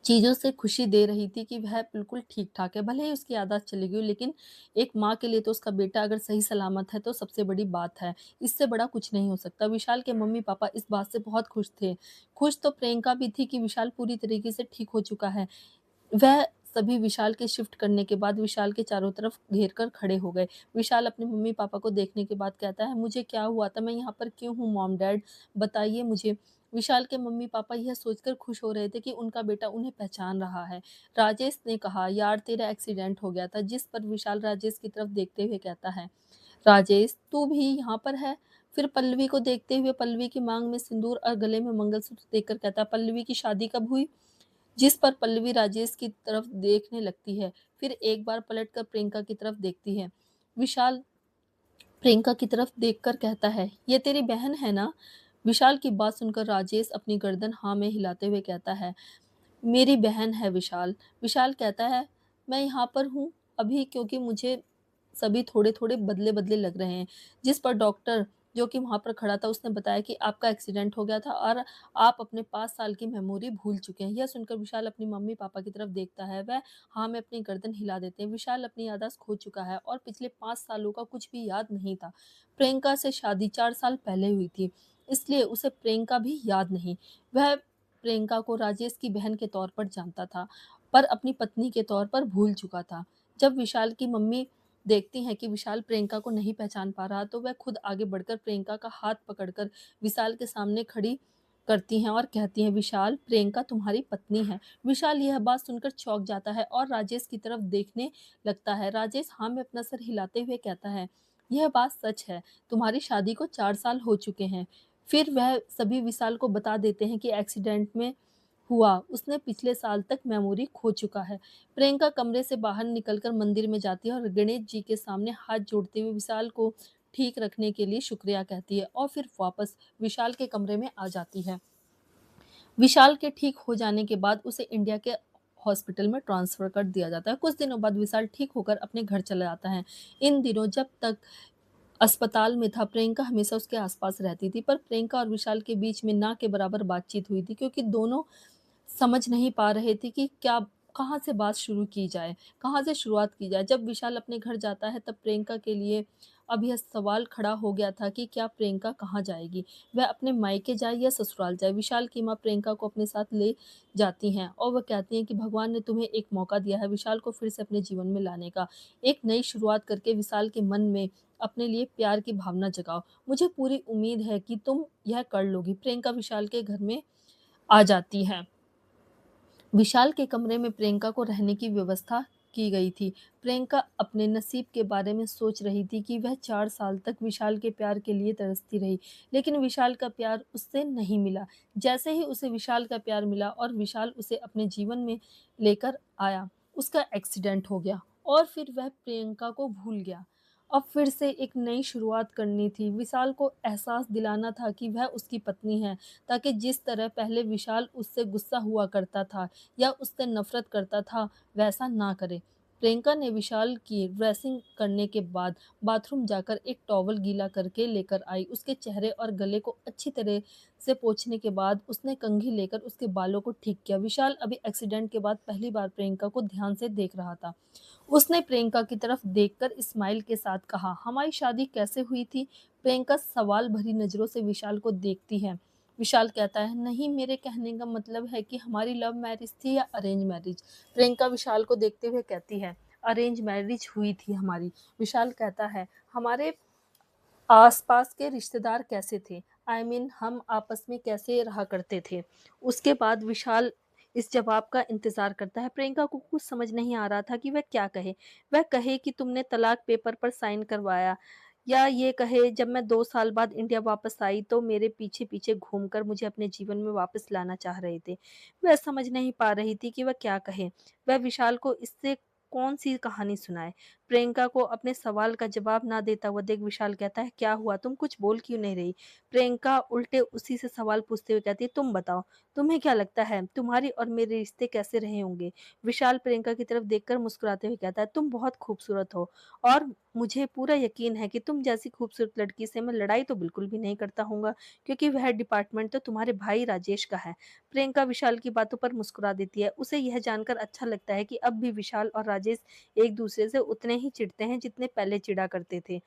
चीज़ों से खुशी दे रही थी कि वह बिल्कुल ठीक-ठाक है। भले ही उसकी याददाश्त चली गई हो, लेकिन एक माँ के लिए तो उसका बेटा अगर सही सलामत है, तो सबसे बड़ी बात है। इससे बड़ा कुछ नहीं हो सकता। विशाल के मम्मी-पापा इस बात से बहुत खुश थे। खुश तो प्रियंका भी थी कि विशाल पूरी तरीके से ठीक हो चुका है। वह सभी विशाल के शिफ्ट करने के बाद विशाल के चारों तरफ घेर कर खड़े हो गए। विशाल अपने मम्मी-पापा को देखने के बाद कहता है, "मुझे क्या हुआ था? मैं यहाँ पर क्यों हूँ मॉम-डैड? बताइए मुझे।" विशाल के मम्मी-पापा यह सोचकर खुश हो रहे थे कि उनका बेटा उन्हें पहचान रहा है। राजेश ने कहा, "यार तेरा एक्सीडेंट हो गया था।" जिस पर विशाल राजेश की तरफ देखते हुए कहता है, "राजेश तू भी यहाँ पर है?" फिर पल्लवी को देखते हुए पल्लवी की माँग में सिंदूर और गले में मंगलसूत्र देखकर कहता है, "पल्लवी की शादी कब हुई?" जिस पर पल्लवी राजेश की तरफ देखने लगती है, फिर एक बार पलटकर प्रियंका की तरफ देखती है। विशाल प्रियंका की तरफ देखकर कहता है, "ये तेरी बहन है ना?" विशाल की बात सुनकर राजेश अपनी गर्दन हाँ में हिलाते हुए कहता है, "मेरी बहन है विशाल।" विशाल कहता है, "मैं यहाँ पर हूँ अभी क्योंकि मुझे सभी थोड़े-थोड़े बदले-बदले लग रहे हैं।" जिस पर डॉक्टर जो कि वहाँ पर खड़ा था उसने बताया कि आपका एक्सीडेंट हो गया था और आप अपने 5 साल की मेमोरी भूल चुके हैं। यह सुनकर विशाल अपनी मम्मी-पापा की तरफ देखता है। वह हाँ में अपनी गर्दन हिला देते हैं। विशाल अपनी याददाश्त खो चुका है और पिछले 5 सालों का कुछ भी याद नहीं था। प्रियंका से शादी 4 साल पहले हुई थी, इसलिए उसे प्रियंका भी याद नहीं। वह प्रियंका को राजेश की बहन के तौर पर जानता था, पर अपनी पत्नी के तौर पर भूल चुका था। जब विशाल की मम्मी देखती हैं कि विशाल प्रियंका को नहीं पहचान पा रहा, तो वह खुद आगे बढ़कर प्रियंका का हाथ पकड़कर विशाल के सामने खड़ी करती हैं और कहती हैं, "विशाल, प्रियंका तुम्हारी पत्नी है।" विशाल यह बात सुनकर चौंक जाता है और राजेश की तरफ देखने लगता है। राजेश हाँ में अपना सर हिलाते हुए कहता है, "यह बात सच है, तुम्हारी शादी को 4 साल हो चुके हैं।" फिर वह सभी विशाल को बता देते हैं कि एक्सीडेंट में हुआ, उसने पिछले साल तक मेमोरी खो चुका है। प्रियंका कमरे से बाहर निकलकर मंदिर में जाती है और गणेश जी के सामने हाथ जोड़ते हुए विशाल को ठीक रखने के लिए शुक्रिया कहती है और फिर वापस विशाल के कमरे में आ जाती है। विशाल के ठीक हो जाने के बाद उसे इंडिया के हॉस्पिटल में ट्रांसफ़र कर दिया जाता है। कुछ दिनों बाद विशाल ठीक होकर अपने घर चला जाता है। इन दिनों जब तक अस्पताल में था, प्रियंका हमेशा उसके आस-पास रहती थी, पर प्रियंका और विशाल के बीच में ना के बराबर बातचीत हुई थी क्योंकि दोनों समझ नहीं पा रहे थे कि क्या कहाँ से बात शुरू की जाए, कहाँ से शुरुआत की जाए। जब विशाल अपने घर जाता है तब प्रियंका के लिए अब यह सवाल खड़ा हो गया था कि क्या प्रियंका कहाँ जाएगी? वह अपने मायके जाए या ससुराल जाए? विशाल की माँ प्रियंका को अपने साथ ले जाती हैं और वह कहती हैं कि भगवान ने तुम्हें एक मौका दिया है विशाल को फिर से अपने जीवन में लाने का। एक नई शुरुआत करके विशाल के मन में अपने लिए प्यार की भावना जगाओ। मुझे पूरी उम्मीद है कि तुम यह कर लोगी। प्रियंका विशाल के घर में आ जाती है। विशाल के कमरे में प्रियंका को रहने की व्यवस्था की गई थी। प्रियंका अपने नसीब के बारे में सोच रही थी कि वह 4 साल तक विशाल के प्यार के लिए तरसती रही, लेकिन विशाल का प्यार उससे नहीं मिला। जैसे ही उसे विशाल का प्यार मिला और विशाल उसे अपने जीवन में लेकर आया, उसका एक्सीडेंट हो गया और फिर वह प्रियंका को भूल गया। अब फिर से एक नई शुरुआत करनी थी। विशाल को एहसास दिलाना था कि वह उसकी पत्नी है, ताकि जिस तरह पहले विशाल उससे गुस्सा हुआ करता था या उससे नफ़रत करता था, वैसा ना करे। प्रियंका ने विशाल की ड्रेसिंग करने के बाद बाथरूम जाकर एक टॉवल गीला करके लेकर आई। उसके चेहरे और गले को अच्छी तरह से पोंछने के बाद उसने कंघी लेकर उसके बालों को ठीक किया। विशाल अभी एक्सीडेंट के बाद पहली बार प्रियंका को ध्यान से देख रहा था। उसने प्रियंका की तरफ देखकर स्माइल के साथ कहा, हमारी शादी कैसे हुई थी? प्रियंका सवाल भरी नजरों से विशाल को देखती है। विशाल कहता है, नहीं, मेरे कहने का मतलब है कि हमारी लव मैरिज थी या अरेंज मैरिज? प्रियंका विशाल को देखते हुए कहती है, अरेंज मैरिज हुई थी हमारी। विशाल कहता है, हमारे आसपास के रिश्तेदार कैसे थे? हम आपस में कैसे रहा करते थे? उसके बाद विशाल इस जवाब का इंतजार करता है। प्रियंका को कुछ समझ नहीं आ रहा था कि वह क्या कहे। वह कहे कि तुमने तलाक पेपर पर साइन करवाया, या ये कहे जब मैं 2 साल बाद इंडिया वापस आई तो मेरे पीछे पीछे घूमकर मुझे अपने जीवन में वापस लाना चाह रहे थे। वह समझ नहीं पा रही थी कि वह क्या कहे। वह विशाल को इससे कौन सी कहानी सुनाए। प्रियंका को अपने सवाल का जवाब ना देता हुआ देख विशाल कहता है, क्या हुआ, तुम कुछ बोल क्यों नहीं रही? प्रियंका उल्टे उसी से सवाल पूछते हुए कहती है, तुम बताओ, तुम्हें क्या लगता है तुम्हारी और मेरे रिश्ते कैसे रहे होंगे? विशाल प्रियंका की तरफ देखकर मुस्कुराते हुए कहता है, तुम बहुत खूबसूरत हो और मुझे पूरा यकीन है कि तुम जैसी खूबसूरत लड़की से मैं लड़ाई तो बिल्कुल भी नहीं करता हूँगा, क्योंकि वह डिपार्टमेंट तो तुम्हारे भाई राजेश का है। प्रियंका विशाल की बातों पर मुस्कुरा देती है। उसे यह जानकर अच्छा लगता है कि अब भी विशाल और राजेश एक दूसरे से उतने ही चिढ़ते हैं जितने पहले चिढ़ा करते थे।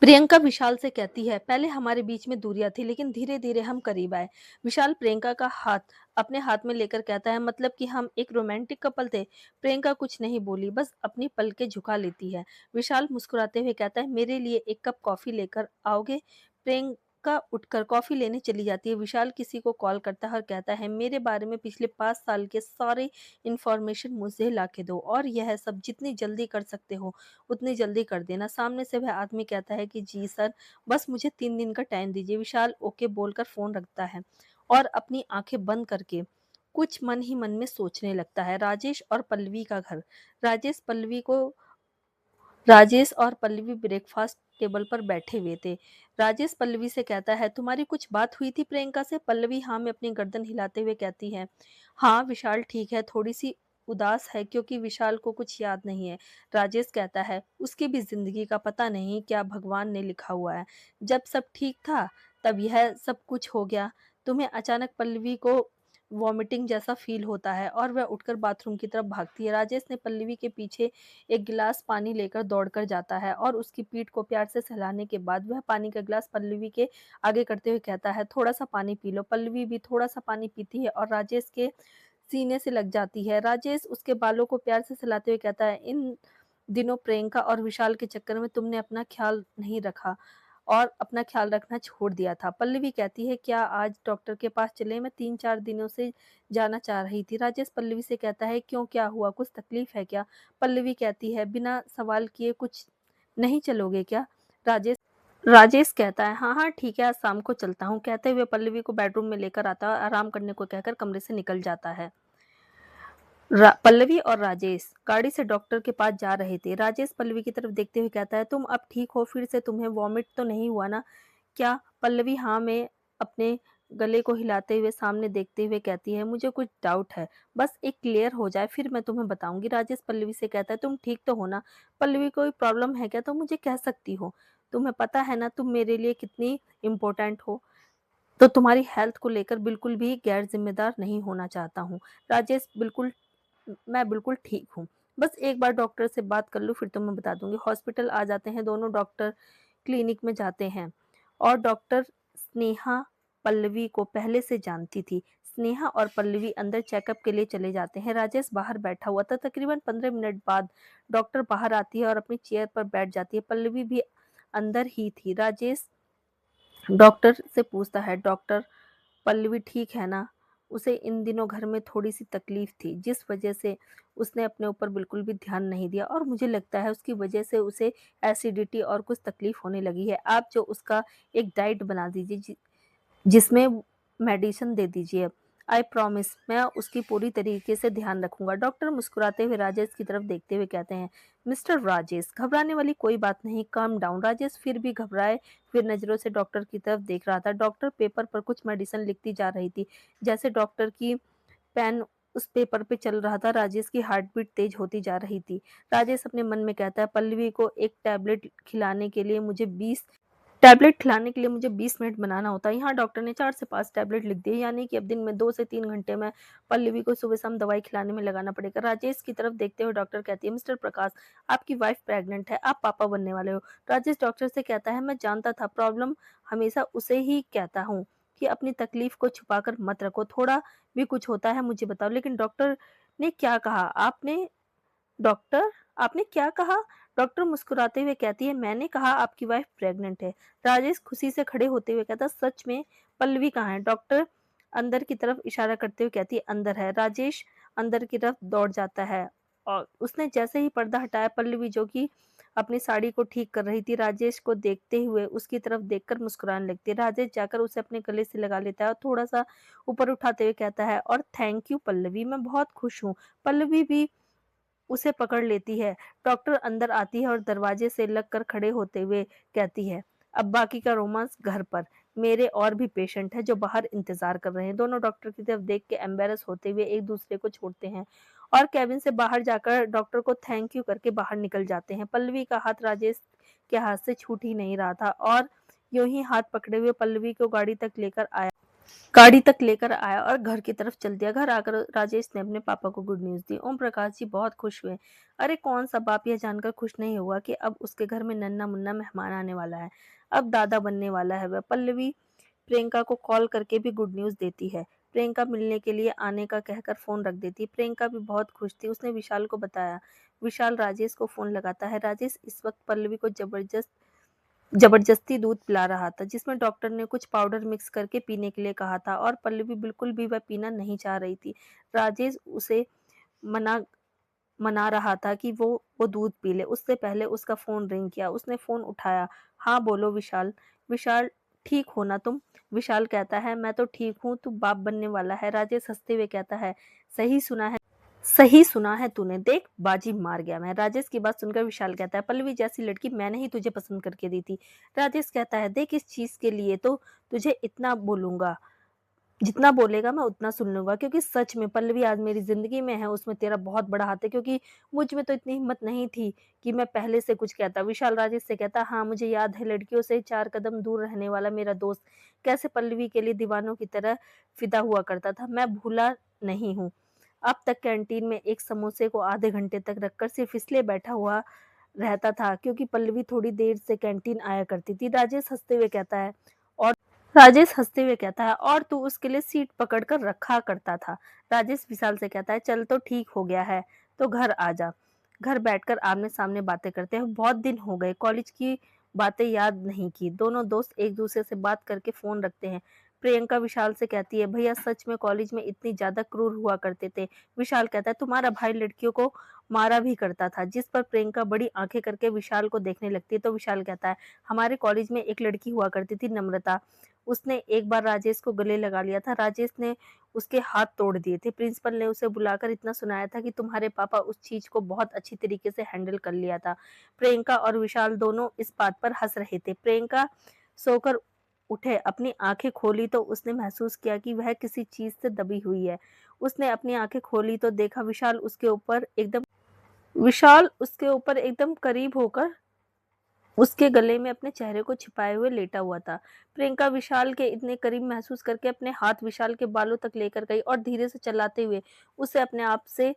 प्रियंका विशाल से कहती है, पहले हमारे बीच में दूरियां थी, लेकिन धीरे धीरे हम करीब आए। विशाल प्रियंका का हाथ अपने हाथ में लेकर कहता है, मतलब कि हम एक रोमांटिक कपल थे? प्रियंका कुछ नहीं बोली, बस अपनी पलकें झुका लेती है। विशाल मुस्कुराते हुए कहता है, मेरे लिए एक कप कॉफी लेकर आओगे? प्रियंका उठकर कॉफी लेने चली जाती है। विशाल किसी को कॉल करता है और कहता है, मेरे बारे में पिछले 5 साल के सारे इंफॉर्मेशन मुझे ला के दो, और यह सब जितनी जल्दी कर सकते हो उतनी जल्दी कर देना। सामने से वह आदमी कहता है कि जी सर, बस मुझे 3 दिन का टाइम दीजिए। विशाल ओके बोलकर फोन रखता है और अपनी आंखें बंद करके कुछ मन ही मन में सोचने लगता है। राजेश और पल्लवी का घर। राजेश पल्लवी को राजेश और पल्लवी ब्रेकफास्ट टेबल पर बैठे हुए थे। राजेश पल्लवी से कहता है, तुम्हारी कुछ बात हुई थी प्रियंका से? पल्लवी हाँ में अपनी गर्दन हिलाते हुए कहती है, हाँ विशाल ठीक है, थोड़ी सी उदास है क्योंकि विशाल को कुछ याद नहीं है। राजेश कहता है, उसकी भी जिंदगी का पता नहीं क्या भगवान ने लिखा हुआ है। जब सब ठीक था तब यह सब कुछ हो गया। तुम्हें अचानक पल्लवी को वॉमिटिंग जैसा फील होता है और वह उठकर बाथरूम की तरफ भागती है। राजेश ने पल्लवी के पीछे एक गिलास पानी लेकर दौड़कर जाता है और उसकी पीठ को प्यार से सहलाने के बाद वह पानी का गिलास पल्लवी के आगे करते हुए कहता है, थोड़ा सा पानी पी लो। पल्लवी भी थोड़ा सा पानी पीती है और राजेश के सीने से लग जाती है। राजेश उसके बालों को प्यार से सहलाते हुए कहता है, इन दिनों प्रियंका और विशाल के चक्कर में तुमने अपना ख्याल नहीं रखा और अपना ख्याल रखना छोड़ दिया था। पल्लवी कहती है, क्या आज डॉक्टर के पास चले? मैं 3-4 दिनों से जाना चाह रही थी। राजेश पल्लवी से कहता है, क्यों, क्या हुआ, कुछ तकलीफ है क्या? पल्लवी कहती है, बिना सवाल किए कुछ नहीं चलोगे क्या? राजेश राजेश कहता है, हाँ हाँ ठीक है, आज शाम को चलता हूँ। कहते हुए पल्लवी को बेडरूम में लेकर आता है और आराम करने को कहकर कमरे से निकल जाता है। पल्लवी और राजेश गाड़ी से डॉक्टर के पास जा रहे थे। राजेश पल्लवी की तरफ देखते हुए कहता है, तुम अब ठीक हो? फिर से तुम्हें वॉमिट तो नहीं हुआ ना? क्या? पल्लवी हाँ में अपने गले को हिलाते हुए सामने देखते हुए कहती है, मुझे कुछ डाउट है, बस एक क्लियर हो जाए फिर मैं तुम्हें बताऊंगी। राजेश पल्लवी से कहता है, तुम ठीक तो हो ना? पल्लवी, कोई प्रॉब्लम है क्या तो मुझे कह सकती हो। तुम्हें पता है ना तुम मेरे लिए कितनी इम्पोर्टेंट हो, तो तुम्हारी हेल्थ को लेकर बिल्कुल भी गैर जिम्मेदार नहीं होना चाहता हूँ। राजेश, बिल्कुल, मैं बिल्कुल ठीक हूँ, बस एक बार डॉक्टर से बात कर लूँ फिर तो मैं बता दूंगी। हॉस्पिटल आ जाते हैं दोनों। डॉक्टर क्लिनिक में जाते हैं और डॉक्टर स्नेहा पल्लवी को पहले से जानती थी। स्नेहा और पल्लवी अंदर चेकअप के लिए चले जाते हैं। राजेश बाहर बैठा हुआ था। तकरीबन 15 मिनट बाद डॉक्टर बाहर आती है और अपनी चेयर पर बैठ जाती है। पल्लवी भी अंदर ही थी। राजेश डॉक्टर से पूछता है, डॉक्टर, पल्लवी ठीक है ना? उसे इन दिनों घर में थोड़ी सी तकलीफ थी जिस वजह से उसने अपने ऊपर बिल्कुल भी ध्यान नहीं दिया, और मुझे लगता है उसकी वजह से उसे एसिडिटी और कुछ तकलीफ होने लगी है। आप जो उसका एक डाइट बना दीजिए जिसमें मेडिसिन दे दीजिए। आई प्रॉमिस, मैं उसकी पूरी तरीके से ध्यान रखूंगा। डॉक्टर मुस्कुराते हुए राजेश की तरफ देखते हुए कहते हैं, मिस्टर राजेश, घबराने वाली कोई बात नहीं, काम डाउन। राजेश फिर भी घबराए फिर नजरों से डॉक्टर की तरफ देख रहा था। डॉक्टर पेपर पर कुछ मेडिसिन लिखती जा रही थी। जैसे डॉक्टर की पेन उस पेपर पे चल रहा था, राजेश की हार्ट बीट तेज होती जा रही थी। राजेश अपने मन में कहता है, पल्लवी को एक टैबलेट खिलाने के लिए मुझे 20 मिनट बनाना होता है। यहाँ डॉक्टर ने 4 से 5 टैबलेट लिख दिए, यानी कि अब दिन में 2 से 3 घंटे में पल्लवी को सुबह शाम दवाई खिलाने में लगाना पड़ेगा। राजेश की तरफ देखते हुए डॉक्टर कहती है, मिस्टर प्रकाश, आपकी वाइफ प्रेग्नेंट है, आप पापा बनने वाले हो। राजेश डॉक्टर से कहता है, मैं जानता था, प्रॉब्लम हमेशा उसे ही कहता हूँ कि अपनी तकलीफ को छुपाकर मत रखो, थोड़ा भी कुछ होता है मुझे बताओ। लेकिन डॉक्टर ने क्या कहा आपने डॉक्टर आपने क्या कहा? डॉक्टर मुस्कुराते हुए कहती है, मैंने कहा आपकी वाइफ प्रेग्नेंट है। राजेश खुशी से खड़े होते हुए कहता, सच में? पल्लवी कहाँ है? डॉक्टर अंदर की तरफ इशारा करते हुए कहती है, अंदर है। राजेश अंदर की तरफ दौड़ जाता है और उसने जैसे ही पर्दा हटाया, पल्लवी जो कि अपनी साड़ी को ठीक कर रही थी, राजेश को देखते हुए उसकी तरफ देखकर मुस्कुराने लगती है। राजेश जाकर उसे अपने गले से लगा लेता है और थोड़ा सा ऊपर उठाते हुए कहता है, और थैंक यू पल्लवी, मैं बहुत खुश हूँ। पल्लवी भी उसे पकड़ लेती है। डॉक्टर अंदर आती है और दरवाजे से लगकर खड़े होते हुए कहती है, अब बाकी का रोमांस घर पर। मेरे और भी पेशेंट हैं जो बाहर इंतजार कर रहे हैं। दोनों डॉक्टर की तरफ देख के एम्बेरस होते हुए एक दूसरे को छोड़ते हैं और कैबिन से बाहर जाकर डॉक्टर को थैंक यू करके बाहर निकल जाते हैं। पल्लवी का हाथ राजेश के हाथ से छूट ही नहीं रहा था और यूं ही हाथ पकड़े हुए पल्लवी को गाड़ी तक लेकर आया और घर की तरफ चल दिया। घर आकर राजेश ने अपने पापा को गुड न्यूज दी। ओम प्रकाश जी बहुत खुश हुए। अरे कौन सा बाप यह जानकर खुश नहीं हुआ कि अब उसके घर में नन्ना मुन्ना मेहमान आने वाला है, अब दादा बनने वाला है। वह पल्लवी प्रियंका को कॉल करके भी गुड न्यूज देती है। प्रियंका मिलने के लिए आने का कहकर फोन रख देती। प्रियंका भी बहुत खुश थी, उसने विशाल को बताया। विशाल राजेश को फोन लगाता है। राजेश इस वक्त पल्लवी को जबरदस्ती दूध पिला रहा था, जिसमें डॉक्टर ने कुछ पाउडर मिक्स करके पीने के लिए कहा था और पल्लवी बिल्कुल भी वह पीना नहीं चाह रही थी। राजेश उसे मना मना रहा था कि वो दूध पी ले। उससे पहले उसका फोन रिंग किया। उसने फोन उठाया। हाँ बोलो विशाल। विशाल, ठीक हो ना तुम? विशाल कहता है, मैं तो ठीक हूँ, तू बाप बनने वाला है। राजेश हंसते हुए कहता है, सही सुना है, सही सुना है तूने, देख बाजी मार गया मैं। राजेश की बात सुनकर विशाल कहता है, पल्लवी जैसी लड़की मैंने ही तुझे पसंद करके दी थी। राजेश कहता है, देख इस चीज के लिए तो तुझे इतना बोलूंगा, जितना बोलेगा मैं उतना सुन लूंगा, क्योंकि सच में पल्लवी आज मेरी जिंदगी में है, उसमें तेरा बहुत बड़ा हाथ है, क्योंकि मुझ में तो इतनी हिम्मत नहीं थी कि मैं पहले से कुछ कहता। विशाल राजेश से कहता, हाँ मुझे याद है, लड़कियों से 4 कदम दूर रहने वाला मेरा दोस्त कैसे पल्लवी के लिए दीवानों की तरह फिदा हुआ करता था, मैं भूला नहीं हूँ। अब तक कैंटीन में एक समोसे को आधे घंटे तक रखकर सिर्फ इसलिए बैठा हुआ रहता था क्योंकि पल्लवी थोड़ी देर से कैंटीन आया करती थी। और राजेश हंसते हुए कहता है, और तू उसके लिए सीट पकड़ कर रखा करता था। राजेश विशाल से कहता है, चल तो ठीक हो गया है तो घर आ जा। घर बैठकर आमने सामने बातें करते हैं। बहुत दिन हो गए, कॉलेज की बातें याद नहीं की। दोनों दोस्त एक दूसरे से बात करके फोन रखते हैं। प्रियंका विशाल से कहती है, भैया सच में कॉलेज में इतनी ज्यादा क्रूर हुआ करते थे। विशाल कहता है, तुम्हारा भाई लड़कियों को मारा भी करता था। जिस पर प्रियंका बड़ी आंखें करके विशाल को देखने लगती है तो विशाल कहता है, हमारे कॉलेज में एक लड़की हुआ करती थी, नम्रता, उसने एक बार राजेश को गले लगा लिया था। राजेश ने उसके हाथ तोड़ दिए थे। प्रिंसिपल ने उसे बुलाकर इतना सुनाया था कि तुम्हारे पापा उस चीज को बहुत अच्छी तरीके से हैंडल कर लिया था। प्रियंका और विशाल दोनों इस बात पर हंस रहे थे। प्रियंका सोकर उठे, अपनी आंखें खोली तो उसने महसूस किया कि वह किसी चीज से दबी हुई है। उसने अपनी आंखें खोली तो देखा विशाल उसके ऊपर एकदम करीब होकर उसके गले में अपने चेहरे को छिपाए हुए लेटा हुआ था। प्रियंका विशाल के इतने करीब महसूस करके अपने हाथ विशाल के बालों तक लेकर गई और धीरे से चलाते हुए उसे अपने आप से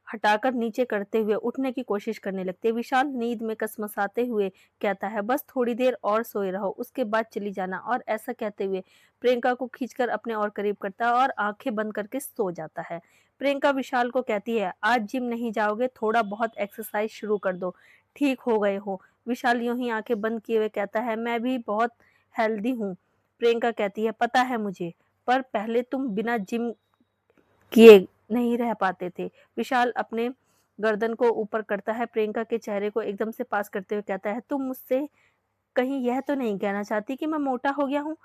हटाकर नीचे करते हुए उठने की कोशिश करने लगती है। विशाल नींद में कसमसाते हुए कहता है, बस थोड़ी देर और सोए रहो, उसके बाद चली जाना। और ऐसा कहते हुए प्रियंका को खींचकर अपने और करीब करता है और आंखें बंद करके सो जाता है। प्रियंका विशाल को कहती है, आज जिम नहीं जाओगे, थोड़ा बहुत एक्सरसाइज शुरू कर दो, ठीक हो गए हो। विशाल यूं ही आंखें बंद किए हुए कहता है, मैं भी बहुत हेल्दी हूँ। प्रियंका कहती है, पता है मुझे, पर पहले तुम बिना जिम किए नहीं रह पाते थे। विशाल अपने गर्दन को ऊपर करता है, प्रियंका के चेहरे को एकदम से पास करते हुए कहता है, तुम मुझसे कहीं यह तो नहीं कहना चाहती कि मैं मोटा हो गया हूँ?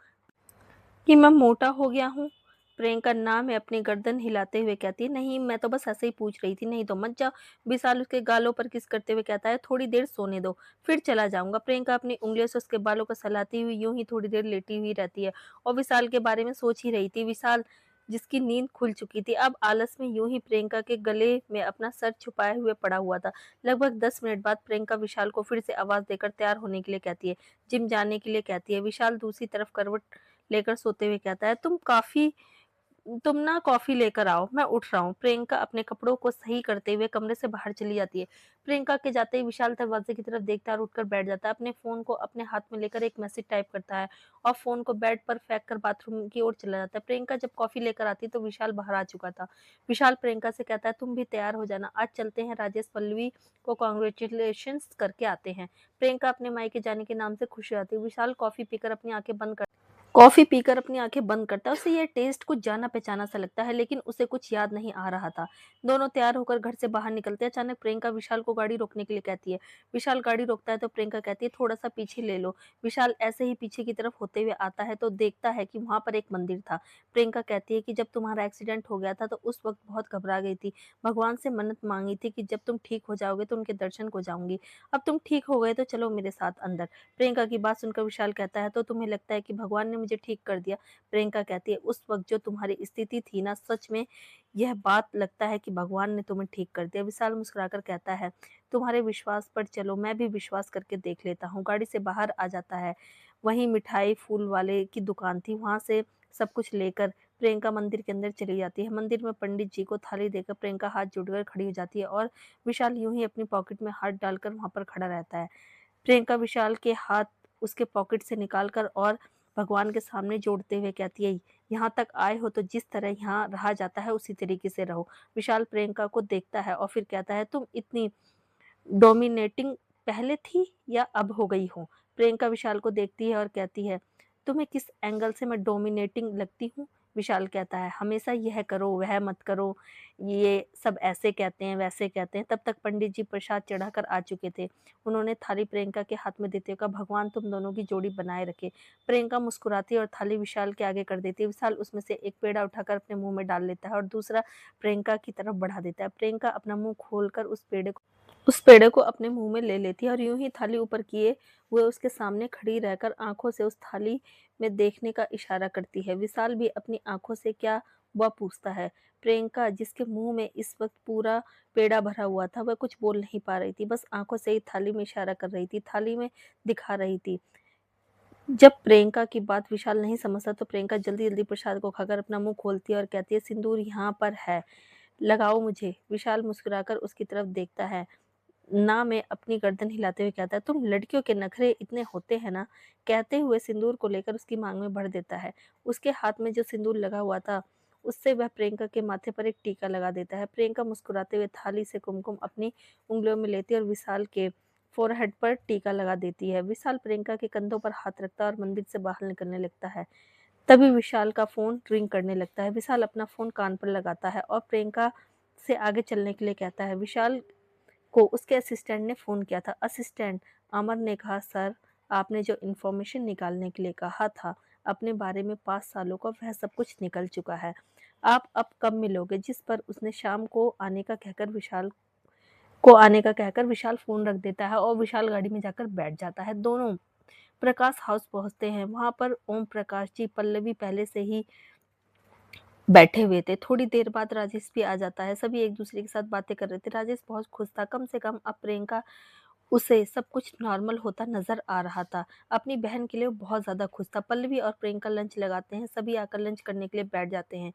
प्रियंका ना में अपनी गर्दन हिलाते हुए कहती है, नहीं मैं तो बस ऐसे ही पूछ रही थी, नहीं तो मत जाओ। विशाल उसके गालों पर किस करते हुए कहता है, थोड़ी देर सोने दो, फिर चला जाऊंगा। प्रियंका अपनी उंगलियों से उसके बालों को सहलाती हुई यूं ही थोड़ी देर लेटी हुई रहती है और विशाल के बारे में सोच ही रही थी। विशाल जिसकी नींद खुल चुकी थी अब आलस में यूं ही प्रियंका के गले में अपना सर छुपाए हुए पड़ा हुआ था। लगभग 10 मिनट बाद प्रियंका विशाल को फिर से आवाज देकर तैयार होने के लिए कहती है, जिम जाने के लिए कहती है। विशाल दूसरी तरफ करवट लेकर सोते हुए कहता है, तुम ना कॉफी लेकर आओ, मैं उठ रहा हूँ। प्रियंका अपने कपड़ों को सही करते हुए कमरे से बाहर चली जाती है। प्रियंका के जाते ही विशाल दरवाजे की तरफ देखता है और उठकर बैठ जाता है। अपने फोन को अपने हाथ में लेकर एक मैसेज टाइप करता है और फोन को बेड पर फेंक कर बाथरूम की ओर चला जाता है। प्रियंका जब कॉफी लेकर आती तो विशाल बाहर आ चुका था। विशाल प्रियंका से कहता है, तुम भी तैयार हो जाना, आज चलते हैं, राजेश पल्लवी को कॉन्ग्रेचुलेशन करके आते हैं। प्रियंका अपने मायके जाने के नाम से खुश हो जाती है। विशाल कॉफी पीकर अपनी आंखें बंद करता है। उसे यह टेस्ट कुछ जाना पहचाना सा लगता है, लेकिन उसे कुछ याद नहीं आ रहा था। दोनों तैयार होकर घर से बाहर निकलते हैं। अचानक प्रियंका विशाल को गाड़ी रोकने के लिए कहती है। विशाल गाड़ी रोकता है तो प्रियंका कहती है, थोड़ा सा पीछे ले लो। विशाल ऐसे ही पीछे की तरफ होते हुए आता है तो देखता है कि वहां पर एक मंदिर था। प्रियंका कहती है कि जब तुम्हारा एक्सीडेंट हो गया था तो उस वक्त बहुत घबरा गई थी, भगवान से मन्नत मांगी थी कि जब तुम ठीक हो जाओगे तो उनके दर्शन को जाऊंगी। अब तुम ठीक हो गए तो चलो मेरे साथ अंदर। प्रियंका की बात सुनकर विशाल कहता है, तो तुम्हें लगता है कि भगवान ने मुझे ठीक कर दिया? प्रियंका कहती है, उस वक्त जो तुम्हारी स्थिति थी ना, सच में यह बात लगता है कि भगवान ने तुम्हें ठीक कर दिया। विशाल मुस्कुराकर कहता है, तुम्हारे विश्वास पर चलो, मैं भी विश्वास करके देख लेता हूँ। गाड़ी से बाहर आ जाता है। वहीं मिठाई फूल वाले की दुकान थी, वहां से सब कुछ लेकर प्रियंका मंदिर के अंदर चली जाती है। मंदिर में पंडित जी को थाली देकर प्रियंका हाथ जोड़कर खड़ी हो जाती है और विशाल यूं ही अपनी पॉकेट में हाथ डालकर वहां पर खड़ा रहता है। प्रियंका विशाल के हाथ उसके पॉकेट से निकालकर और भगवान के सामने जोड़ते हुए कहती है, यहाँ तक आए हो तो जिस तरह यहाँ रहा जाता है उसी तरीके से रहो। विशाल प्रियंका को देखता है और फिर कहता है, तुम इतनी डोमिनेटिंग पहले थी या अब हो गई हो? प्रियंका विशाल को देखती है और कहती है, तुम्हें किस एंगल से मैं डोमिनेटिंग लगती हूँ? विशाल कहता है, हमेशा यह करो वह मत करो, ये सब ऐसे कहते हैं वैसे कहते हैं। तब तक पंडित जी प्रसाद चढ़ाकर आ चुके थे। उन्होंने थाली प्रियंका के हाथ में देते हुए कहा, भगवान तुम दोनों की जोड़ी बनाए रखे। प्रियंका मुस्कुराती है और थाली विशाल के आगे कर देती है। विशाल उसमें से एक पेड़ा उठाकर अपने मुंह में डाल लेता है और दूसरा प्रियंका की तरफ बढ़ा देता है। प्रियंका अपना मुंह खोलकर उस पेड़े को अपने मुंह में ले लेती है और यूं ही थाली ऊपर किए हुए उसके सामने खड़ी रहकर आंखों से उस थाली में देखने का इशारा करती है। विशाल भी अपनी आंखों से क्या वह पूछता है। प्रियंका जिसके मुंह में इस वक्त पूरा पेड़ा भरा हुआ था, वह कुछ बोल नहीं पा रही थी, बस आंखों से ही थाली में इशारा कर रही थी, थाली में दिखा रही थी। जब प्रियंका की बात विशाल नहीं समझता तो प्रियंका जल्दी जल्दी प्रसाद को खाकर अपना मुंह खोलती है और कहती है, सिंदूर यहाँ पर है, लगाओ मुझे। विशाल मुस्कुराकर उसकी तरफ देखता है, ना में अपनी गर्दन हिलाते हुए कहता है, तुम लड़कियों के नखरे इतने होते हैं ना। कहते हुए सिंदूर को लेकर उसकी मांग में भर देता है। उसके हाथ में जो सिंदूर लगा हुआ था उससे वह प्रियंका के माथे पर एक टीका लगा देता है। प्रियंका मुस्कुराते हुए थाली से कुमकुम अपनी उंगलियों में लेती है और विशाल के फोरहेड पर टीका लगा देती है। विशाल प्रियंका के कंधों पर हाथ रखता है और मंदिर से बाहर निकलने लगता है। तभी विशाल का फोन रिंग करने लगता है। विशाल अपना फोन कान पर लगाता है और प्रियंका से आगे चलने के लिए कहता है। विशाल को उसके असिस्टेंट ने फ़ोन किया था। असिस्टेंट अमर ने कहा, सर आपने जो इन्फॉर्मेशन निकालने के लिए कहा था अपने बारे में 5 सालों का, वह सब कुछ निकल चुका है। आप अब कब मिलोगे? जिस पर उसने शाम को आने का कहकर विशाल फ़ोन रख देता है और विशाल गाड़ी में जाकर बैठ जाता है। दोनों प्रकाश हाउस पहुंचते हैं। वहां पर ओम प्रकाश जी, पल्लवी पहले से ही बैठे हुए थे। थोड़ी देर बाद राजेश भी आ जाता है। सभी एक दूसरे के साथ बातें कर रहे थे। राजेश बहुत खुश था, कम से कम अब प्रियंका उसे सब कुछ नॉर्मल होता नजर आ रहा था। अपनी बहन के लिए वो बहुत ज्यादा खुश था। पल्लवी और प्रियंका लंच लगाते हैं। सभी आकर लंच करने के लिए बैठ जाते हैं।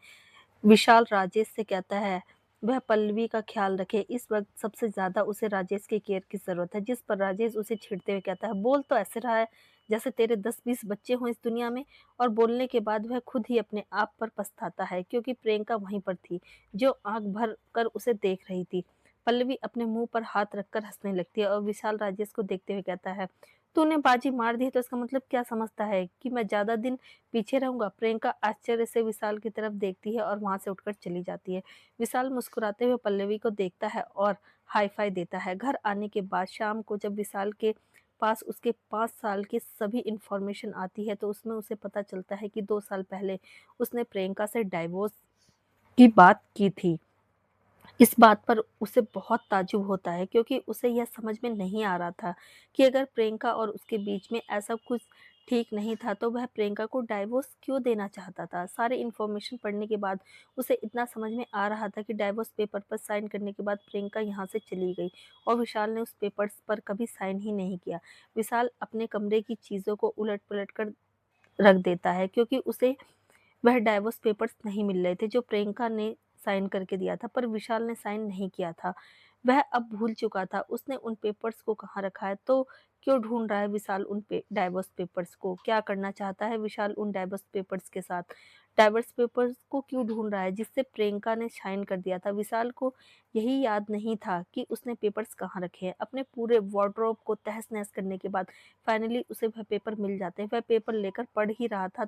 विशाल राजेश से कहता है, वह पल्लवी का ख्याल रखे, इस वक्त सबसे ज्यादा उसे राजेश की केयर की जरूरत है। जिस पर राजेश उसे छेड़ते हुए कहता है, बोल तो ऐसे रहा है जैसे तेरे 10-20 बच्चे हों इस दुनिया में। और बोलने के बाद वह खुद ही अपने आप पर पछताता है, क्योंकि प्रियंका वहीं पर थी जो आंख भर कर उसे देख रही थी। पल्लवी अपने मुंह पर हाथ रखकर हंसने लगती है और विशाल राजेश को देखते हुए कहता है, तूने बाजी मार दी तो इसका मतलब क्या समझता है कि मैं ज्यादा दिन पीछे रहूंगा? प्रियंका आश्चर्य से विशाल की तरफ देखती है और वहां से उठकर चली जाती है। विशाल मुस्कुराते हुए पल्लवी को देखता है और हाई फाई देता है। घर आने के बाद शाम को जब विशाल के पास उसके 5 साल की सभी इन्फॉर्मेशन आती है, तो उसमें उसे पता चलता है कि 2 साल पहले उसने प्रियंका से डाइवोर्स की बात की थी। इस बात पर उसे बहुत ताज्जुब होता है, क्योंकि उसे यह समझ में नहीं आ रहा था कि अगर प्रियंका और उसके बीच में ऐसा कुछ ठीक नहीं था, तो वह प्रियंका को डाइवोर्स क्यों देना चाहता था। सारे इन्फॉर्मेशन पढ़ने के बाद उसे इतना समझ में आ रहा था कि डाइवोर्स पेपर पर साइन करने के बाद प्रियंका यहाँ से चली गई और विशाल ने उस पेपर्स पर कभी साइन ही नहीं किया। विशाल अपने कमरे की चीज़ों को उलट-पलट कर रख देता है, क्योंकि उसे वह डाइवोर्स पेपर्स नहीं मिल रहे थे जो प्रियंका ने साइन करके दिया था, पर विशाल ने साइन नहीं किया था। वह अब भूल चुका था उसने उन पेपर्स को कहाँ रखा है। तो क्यों ढूंढ रहा है विशाल उन डाइवोर्स पेपर्स को? क्या करना चाहता है विशाल उन डाइवोर्स पेपर्स के साथ? डाइवोर्स पेपर्स को क्यों ढूंढ रहा है जिससे प्रियंका ने साइन कर दिया था? विशाल को यही याद नहीं था कि उसने पेपर्स कहाँ रखे हैं। अपने पूरे वार्डरोब को तहस नहस करने के बाद फाइनली उसे वह पेपर मिल जाते हैं। वह पेपर लेकर पढ़ ही रहा था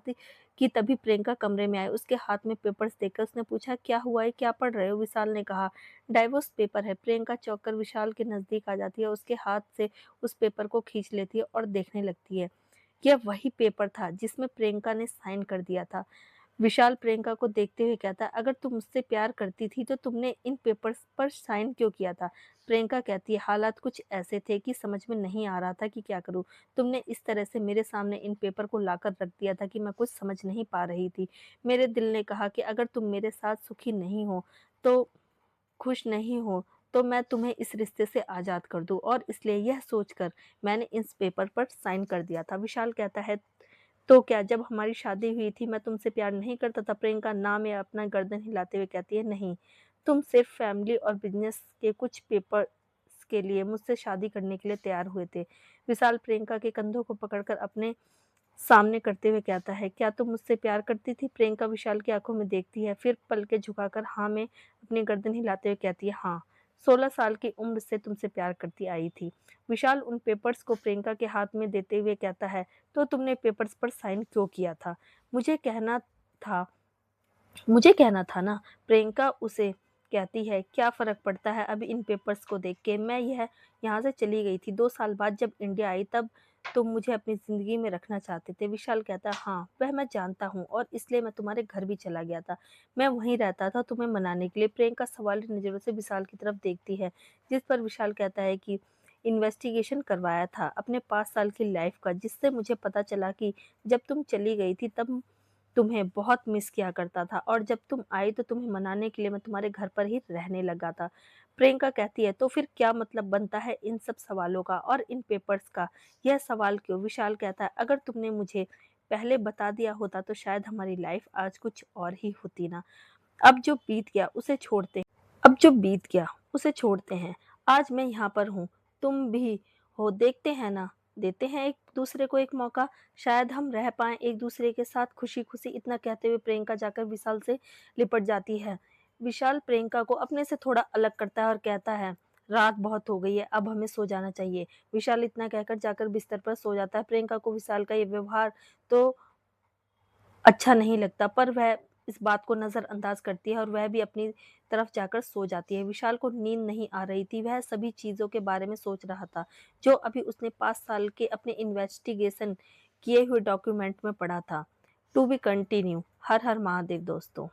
कि तभी प्रियंका कमरे में आई। उसके हाथ में पेपर्स देखकर उसने पूछा, क्या हुआ है, क्या पढ़ रहे हो? विशाल ने कहा, डाइवोर्स पेपर है। प्रियंका चौंक कर विशाल के नजदीक आ जाती है, उसके हाथ से उस पेपर को खींच लेती है और देखने लगती है। यह वही पेपर था जिसमें प्रियंका ने साइन कर दिया था। विशाल प्रियंका को देखते हुए कहता है, अगर तुम मुझसे प्यार करती थी तो तुमने इन पेपर्स पर साइन क्यों किया था? प्रियंका कहती है, हालात कुछ ऐसे थे कि समझ में नहीं आ रहा था कि क्या करूं। तुमने इस तरह से मेरे सामने इन पेपर को लाकर रख दिया था कि मैं कुछ समझ नहीं पा रही थी। मेरे दिल ने कहा कि अगर तुम मेरे साथ सुखी नहीं हो, तो खुश नहीं हो, तो मैं तुम्हें इस रिश्ते से आज़ाद कर दूं, और इसलिए यह सोचकर मैंने इस पेपर पर साइन कर दिया था। विशाल कहता है, तो क्या जब हमारी शादी हुई थी मैं तुमसे प्यार नहीं करता था? प्रियंका ना में अपना गर्दन हिलाते हुए कहती है, नहीं, तुम सिर्फ फैमिली और बिजनेस के कुछ पेपर्स के लिए मुझसे शादी करने के लिए तैयार हुए थे। विशाल प्रियंका के कंधों को पकड़कर अपने सामने करते हुए कहता है, क्या तुम मुझसे प्यार करती थी? प्रियंका विशाल की आंखों में देखती है, फिर पलके झुकाकर हाँ में अपनी गर्दन हिलाते हुए कहती है, हाँ, 16 साल की उम्र से तुमसे प्यार करती आई थी। विशाल उन पेपर्स को प्रियंका के हाथ में देते हुए कहता है, तो तुमने पेपर्स पर साइन क्यों किया था? मुझे कहना था मुझे कहना था ना। प्रियंका उसे कहती है, क्या फ़र्क पड़ता है अब इन पेपर्स को देख के? मैं यहाँ से चली गई थी 2 साल बाद जब इंडिया आई, तब तुम मुझे अपनी ज़िंदगी में रखना चाहते थे। विशाल कहता है, हाँ, वह मैं जानता हूँ, और इसलिए मैं तुम्हारे घर भी चला गया था। मैं वहीं रहता था तुम्हें मनाने के लिए। प्रियंका सवालिया नज़रों से विशाल की तरफ देखती है, जिस पर विशाल कहता है कि इन्वेस्टिगेशन करवाया था अपने 5 साल की लाइफ़ का, जिससे मुझे पता चला कि जब तुम चली गई थी तब तुम्हें बहुत मिस किया करता था, और जब तुम आई तो तुम्हें मनाने के लिए मैं तुम्हारे घर पर ही रहने लगा था। प्रियंका कहती है, तो फिर क्या मतलब बनता है इन सब सवालों का और इन पेपर्स का? यह सवाल क्यों? विशाल कहता है, अगर तुमने मुझे पहले बता दिया होता तो शायद हमारी लाइफ आज कुछ और ही होती ना। अब जो बीत गया उसे छोड़ते हैं अब जो बीत गया उसे छोड़ते हैं। आज मैं यहाँ पर हूँ, तुम भी हो, देखते हैं ना, देते हैं एक दूसरे को एक मौका, शायद हम रह पाएं एक दूसरे के साथ खुशी खुशी। इतना कहते हुए प्रियंका जाकर विशाल से लिपट जाती है। विशाल प्रियंका को अपने से थोड़ा अलग करता है और कहता है, रात बहुत हो गई है, अब हमें सो जाना चाहिए। विशाल इतना कहकर जाकर बिस्तर पर सो जाता है। प्रियंका को विशाल का ये व्यवहार तो अच्छा नहीं लगता, पर वह इस बात को नज़रअंदाज करती है और वह भी अपनी तरफ जाकर सो जाती है। विशाल को नींद नहीं आ रही थी, वह सभी चीज़ों के बारे में सोच रहा था, जो अभी उसने 5 साल के अपने इन्वेस्टिगेशन किए हुए डॉक्यूमेंट में पढ़ा था। To be continue. Har Har Mahadev दोस्तों।